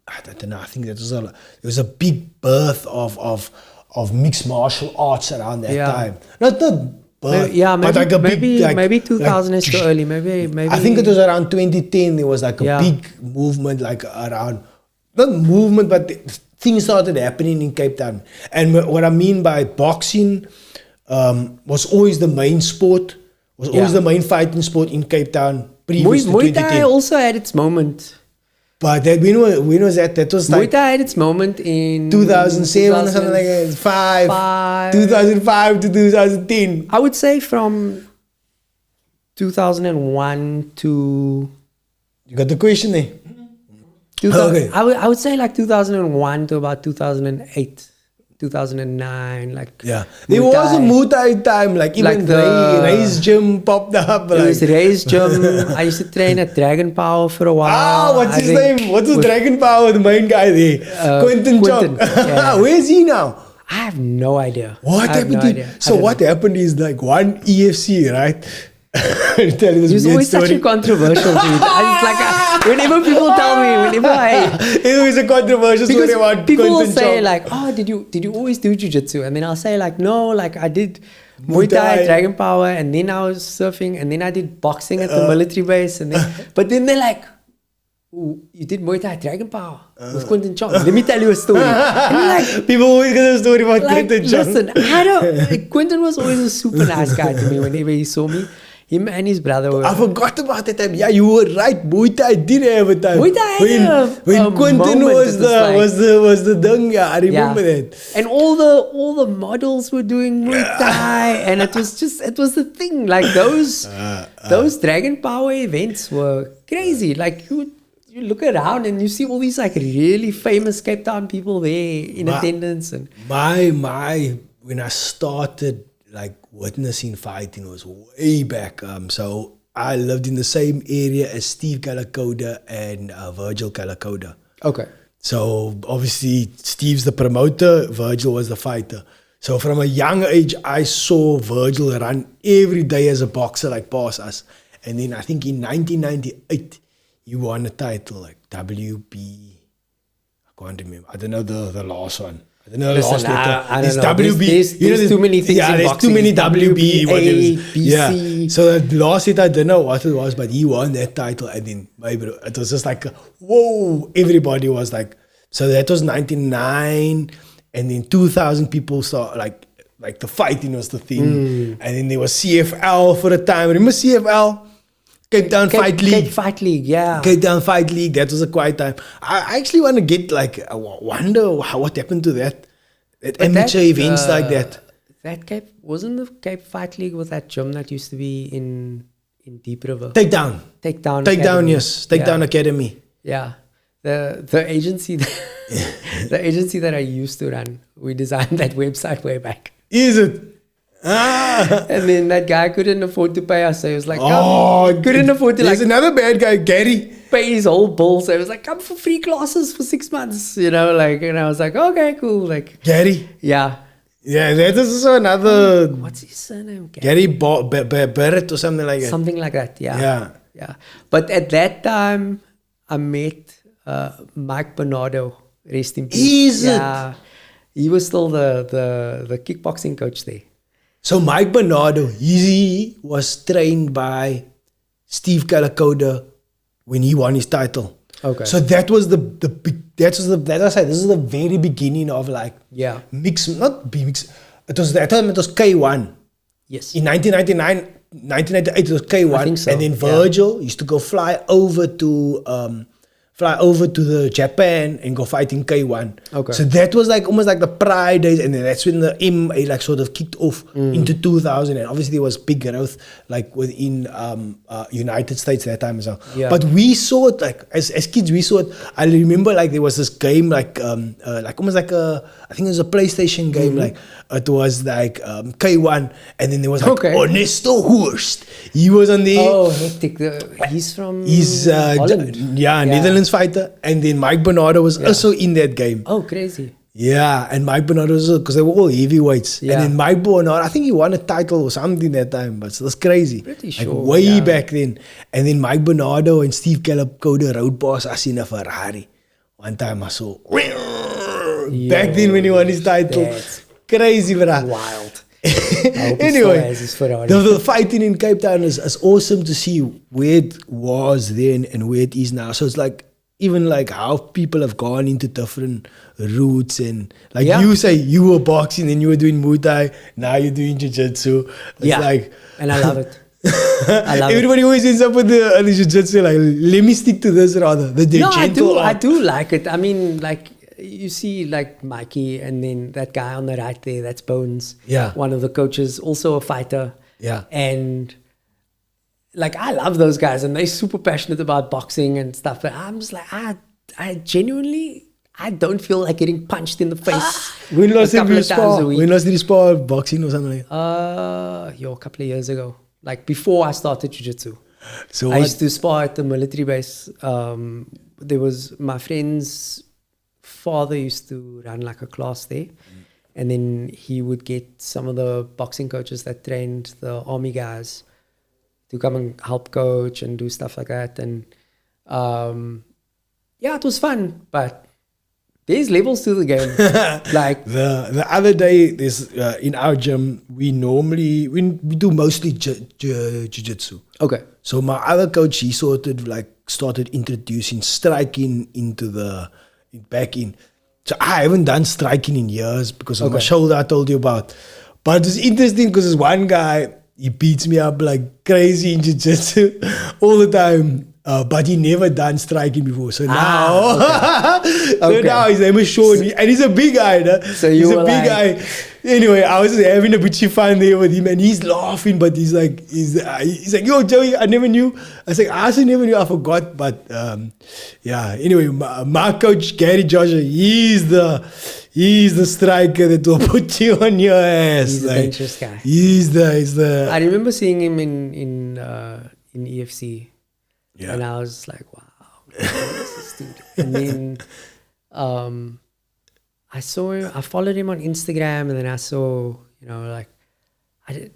I don't know, I think that was there was a big birth of mixed martial arts around that Yeah. time. Not birth, Yeah, but maybe, like a maybe, big, like, maybe 2000 is too like, early. Maybe. I think it was around 2010. There was like a Yeah. big movement, like around, not movement, but things started happening in Cape Town. And what I mean by boxing was always the main sport, was always Yeah. the main fighting sport in Cape Town previous to Muay Thai 2010. also had its moment. But that, when was that? That was Muay like Thai had its moment in 2007 or something like that. 2005 to 2010. I would say from 2001 to You got the question there? 2000, Okay. I would say like 2001 to about 2008, 2009. Like Yeah. There was a Muay Thai time, like even Like the- Ray's gym popped up. It was like, Ray's gym. I used to train at Dragon Power for a while. Ah, what's I his think name? What's his with- Dragon Power? The main guy there, Quentin Chong. yeah. Where is he now? I have no idea. What I have happened? no idea. I So don't what know. happened is like one EFC, right? I'll tell you this He was weird always such story. a controversial dude. Whenever people tell me, It was a controversial story because about people will Quentin say Chong. like, oh, did you always do jiu-jitsu? And then I'll say like, no, like I did Muay Muay Thai, Thai. Dragon Power, and then I was surfing, and then I did boxing at the military base, and then but then they're like, ooh, you did Muay Thai, Dragon Power with Quentin Chong. Let me tell you a story. And you're like, People always get a story about Quentin Chong. listen, I don't. Quentin was always a super nice guy to me. Whenever he saw me, him and his brother were. I forgot about that time. Yeah, you were right. Muay Thai did have a time. Muay Thai had when a Quentin moment. was It was was the dung. Yeah, I remember that. And all the models were doing Muay Thai, and it was the thing. Like those Dragon Power events were crazy. Like you look around and you see all these like really famous Cape Town people there in attendance. And My when I started like witnessing fighting was way back. So I lived in the same area as Steve Calacoda and Virgil Calacoda. okay, So obviously Steve's the promoter, Virgil was the fighter. So from a young age, I saw Virgil run every day as a boxer, like past us. And then I think in 1998, he won a title like WB. I can't remember. I don't know the last one. I don't know the Listen, last letter. I don't It's know. WB. There's too many things Yeah, in there's boxing. too many It's WB. WBA, whatever. Yeah. BC. So the last hit, I don't know what it was, but he won that title. And then, my bro, it was just like, whoa, everybody was like, so that was 99. And then 2000 people saw, like, like the fighting was the thing. And then there was CFL for a time. Remember CFL? Cape Town Fight League. Cape Fight League, yeah. Cape Town Fight League. That was a quiet time. I actually want to get like, I wonder what happened to that. Amateur events like that. That wasn't the Cape Fight League with that gym that used to be in Deep River? Takedown, yes. Takedown Academy. Yeah. The agency the agency that I used to run, we designed that website way back. Is it? Ah. And then that guy couldn't afford to pay us, so he was like, couldn't afford to There's another bad guy, Gary. pay his whole bill. So he was like, come for free classes for 6 months, and I was like, okay, cool. Gary. Yeah. Yeah, that is also another. What's his surname? Gary Barrett or something like that. Something like that, yeah. Yeah. Yeah. But at that time, I met Mike Bernardo, rest in peace. Is it? He was still the kickboxing coach there. So Mike Bernardo, he was trained by Steve Calacoda when he won his title. Okay. So that was this is the very beginning of mix, not B mix. It was that time it was K1. Yes. In 1998 it was K1. I think so, And then Virgil used to go fly over to the Japan and go fight in K1. Okay. So that was almost like the Pride days, and then that's when the MMA sort of kicked off into 2000, and obviously there was big growth within United States that time as well. Yeah. But we saw it as kids. We saw it. I remember there was this game almost like I think it was a PlayStation game. It was K1, and then there was Ernesto Hurst. He was on there. Oh, hectic. He's from Holland. Netherlands fighter, and then Mike Bernardo was also in that game. Oh, crazy. Yeah, and Mike Bernardo was, because they were all heavyweights. Yeah. And then Mike Bernardo, I think he won a title or something that time, but it was crazy. Pretty sure. Way back then. And then Mike Bernardo and Steve Calacoda rode past us in a Ferrari. One time I saw, back then when he won his title. That's Crazy, bro. wild. Anyway, the fighting in Cape Town is awesome to see where it was then and where it is now. So it's even how people have gone into different routes, and you say you were boxing, then you were doing Muay Thai, now you're doing Jiu-Jitsu. It's and I love it. I love everybody always ends up with the Jiu-Jitsu, let me stick to this rather. I do like it. I mean, you see Mikey, and then that guy on the right there, that's Bones. Yeah. One of the coaches, also a fighter. Yeah. And I love those guys, and they're super passionate about boxing and stuff. But I'm just I genuinely, I don't feel like getting punched in the face. When last a couple of times a week. When last did you spar boxing or something like that? A couple of years ago. Before I started Jiu-Jitsu. So I used to spar at the military base. There was my friend's father used to run a class there, and then he would get some of the boxing coaches that trained the army guys to come and help coach and do stuff like that. And it was fun, but there's levels to the game. The other day, there's in our gym, we do mostly jiu-jitsu. Okay. So my other coach, he started introducing striking back in. So I haven't done striking in years because of my shoulder I told you about. But it's interesting because there's one guy, he beats me up like crazy in jiu-jitsu all the time. But he never done striking before. So now, now his name is Sean, and he's a big guy. So he's a big guy. Anyway, I was just having a bit of fun there with him, and he's laughing, but he's like, yo, Joey, I never knew. I was like, I also never knew, I forgot. But anyway, my coach, Gary Joshua, he's the striker that will put you on your ass. He's a dangerous guy. He's the. I remember seeing him in EFC. Yeah. And I was like, wow, this is dude. And then I saw him, I followed him on Instagram, and then I saw,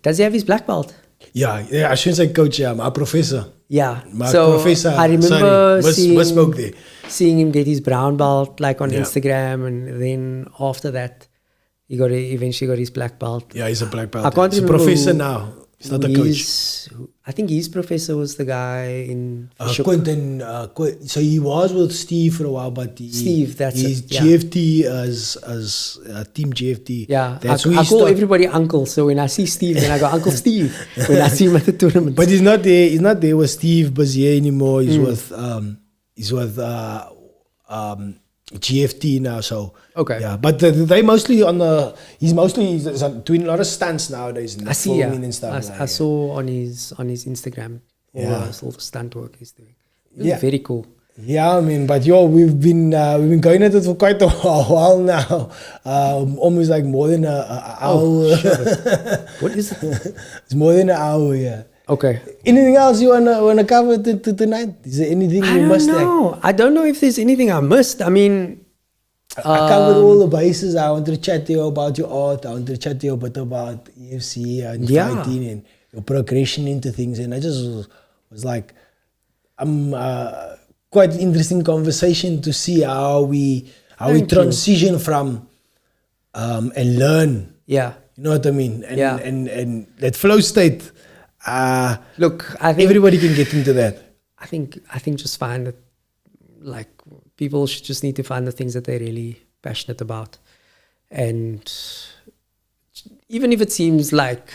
does he have his black belt? Yeah, I shouldn't say coach, my professor. Yeah. My professor. I remember seeing him get his brown belt on Instagram, and then after that, he eventually got his black belt. Yeah, he's a black belt. I can't he's a remember professor now. He's not a coach. I think his professor was the guy in Bishop. Quentin, so he was with Steve for a while, but Steve, that's he's it, yeah. GFT as Team GFT. Yeah, that's I call everybody uncle. So when I see Steve, then I go Uncle Steve. When I see him at the tournament, but he's not there. He's not there with Steve Bazier anymore. He's with GFT now. So okay, yeah. But they mostly he's doing a lot of stunts nowadays. And I see. Yeah, and stuff I saw on his Instagram all the stunt work he's doing. Yeah, very cool. Yeah, I mean, but we've been going at it for quite a while now. Almost like more than an hour. Oh, shit. What is it? It's more than an hour, yeah. Okay. Anything else you wanna cover tonight? Is there anything you must have? I don't know if there's anything I missed. I mean, I covered all the bases. I wanted to chat to you about your art. I wanted to chat to you a bit about EFC and fighting and your progression into things. And I just was like, quite interesting conversation to see how we transition from and learn. Yeah. You know what I mean? And that flow state. Look, I think everybody can get into that. I think just find that, like, people should just need to find the things that they're really passionate about, and even if it seems like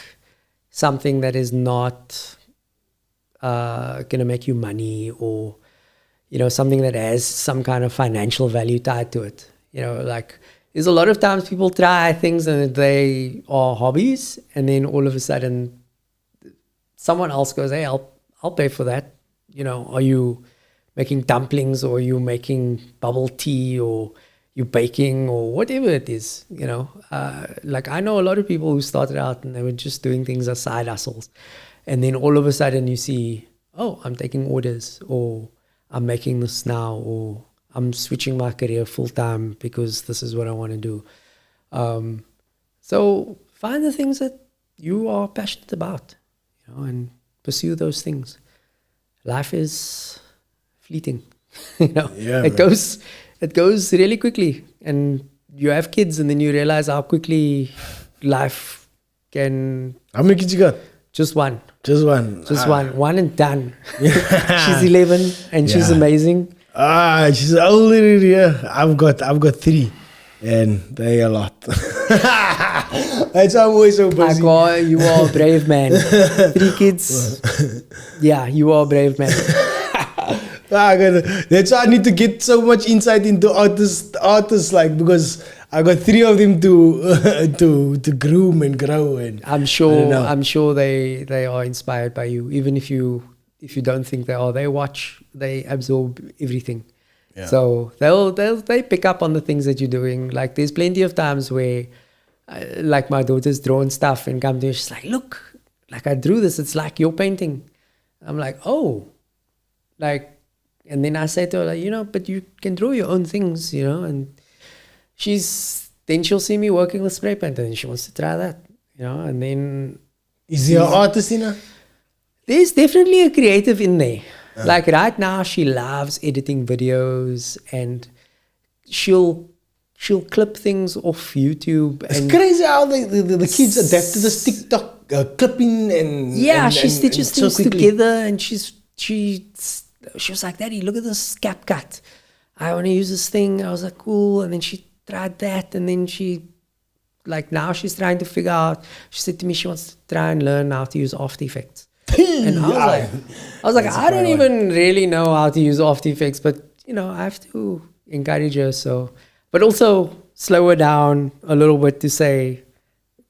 something that is not gonna make you money, or something that has some kind of financial value tied to it. Like, there's a lot of times people try things and they are hobbies, and then all of a sudden someone else goes, hey, I'll pay for that. Are you making dumplings, or are you making bubble tea, or you baking, or whatever it is, like, I know a lot of people who started out and they were just doing things as side hustles. And then all of a sudden you see, oh, I'm taking orders, or I'm making this now, or I'm switching my career full time because this is what I want to do. So find the things that you are passionate about, and pursue those things. Life is fleeting, Yeah, it goes really quickly, and you have kids, and then you realize how quickly life can. How many kids you got? Just one. Just one and done. She's 11 and she's amazing. She's older. Yeah, I've got 3, and they a lot. That's why I'm always so busy. You are a brave man. 3 kids. Yeah, you are a brave man. That's why I need to get so much insight into artists, like, because I got 3 of them to groom and grow, and I'm sure they are inspired by you, even if you don't think they are. They absorb everything. Yeah. So they pick up on the things that you're doing. Like, there's plenty of times where, like, my daughter's drawn stuff and come to me, she's like, look, like, I drew this, it's like your painting. I'm like, oh, like, and then I say to her, like, but you can draw your own things, and she'll see me working with spray paint, and she wants to try that, and then. Is there an artist in her? There's definitely a creative in there. Like, right now, she loves editing videos, and she'll clip things off YouTube. It's crazy how the kids adapt to this TikTok clipping and. Yeah, she stitches things together, and she was like, Daddy, look at this cap cut. I want to use this thing. I was like, cool. And then she tried that. And then now she's trying to figure out, she said to me she wants to try and learn how to use After Effects. And I was like, I don't even really know how to use After Effects, but, I have to encourage her. So, but also slow her down a little bit to say,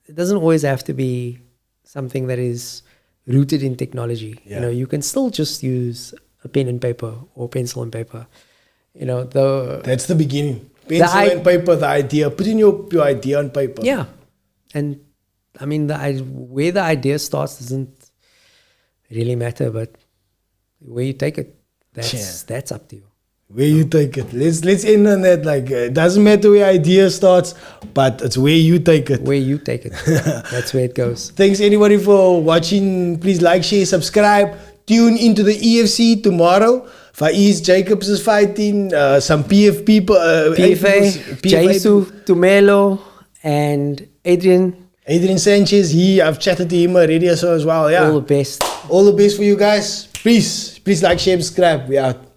it doesn't always have to be something that is rooted in technology. Yeah. You can still just use a pen and paper or pencil and paper. That's the beginning. Pencil and paper, the idea. Put in your idea on paper. Yeah. And I mean, where the idea starts doesn't really matter, but where you take it, that's up to you. Where you take it. Let's end on that. Like, it doesn't matter where idea starts, but it's where you take it. Where you take it. That's where it goes. Thanks anybody for watching. Please like, share, subscribe. Tune into the EFC tomorrow. Faiz Jacobs is fighting some PF people. PFA, Jaisu, Tumelo, and Adrian. Adrian Sanchez, I've chatted to him already as well. Yeah. All the best. All the best for you guys. Please like, share, subscribe. We out.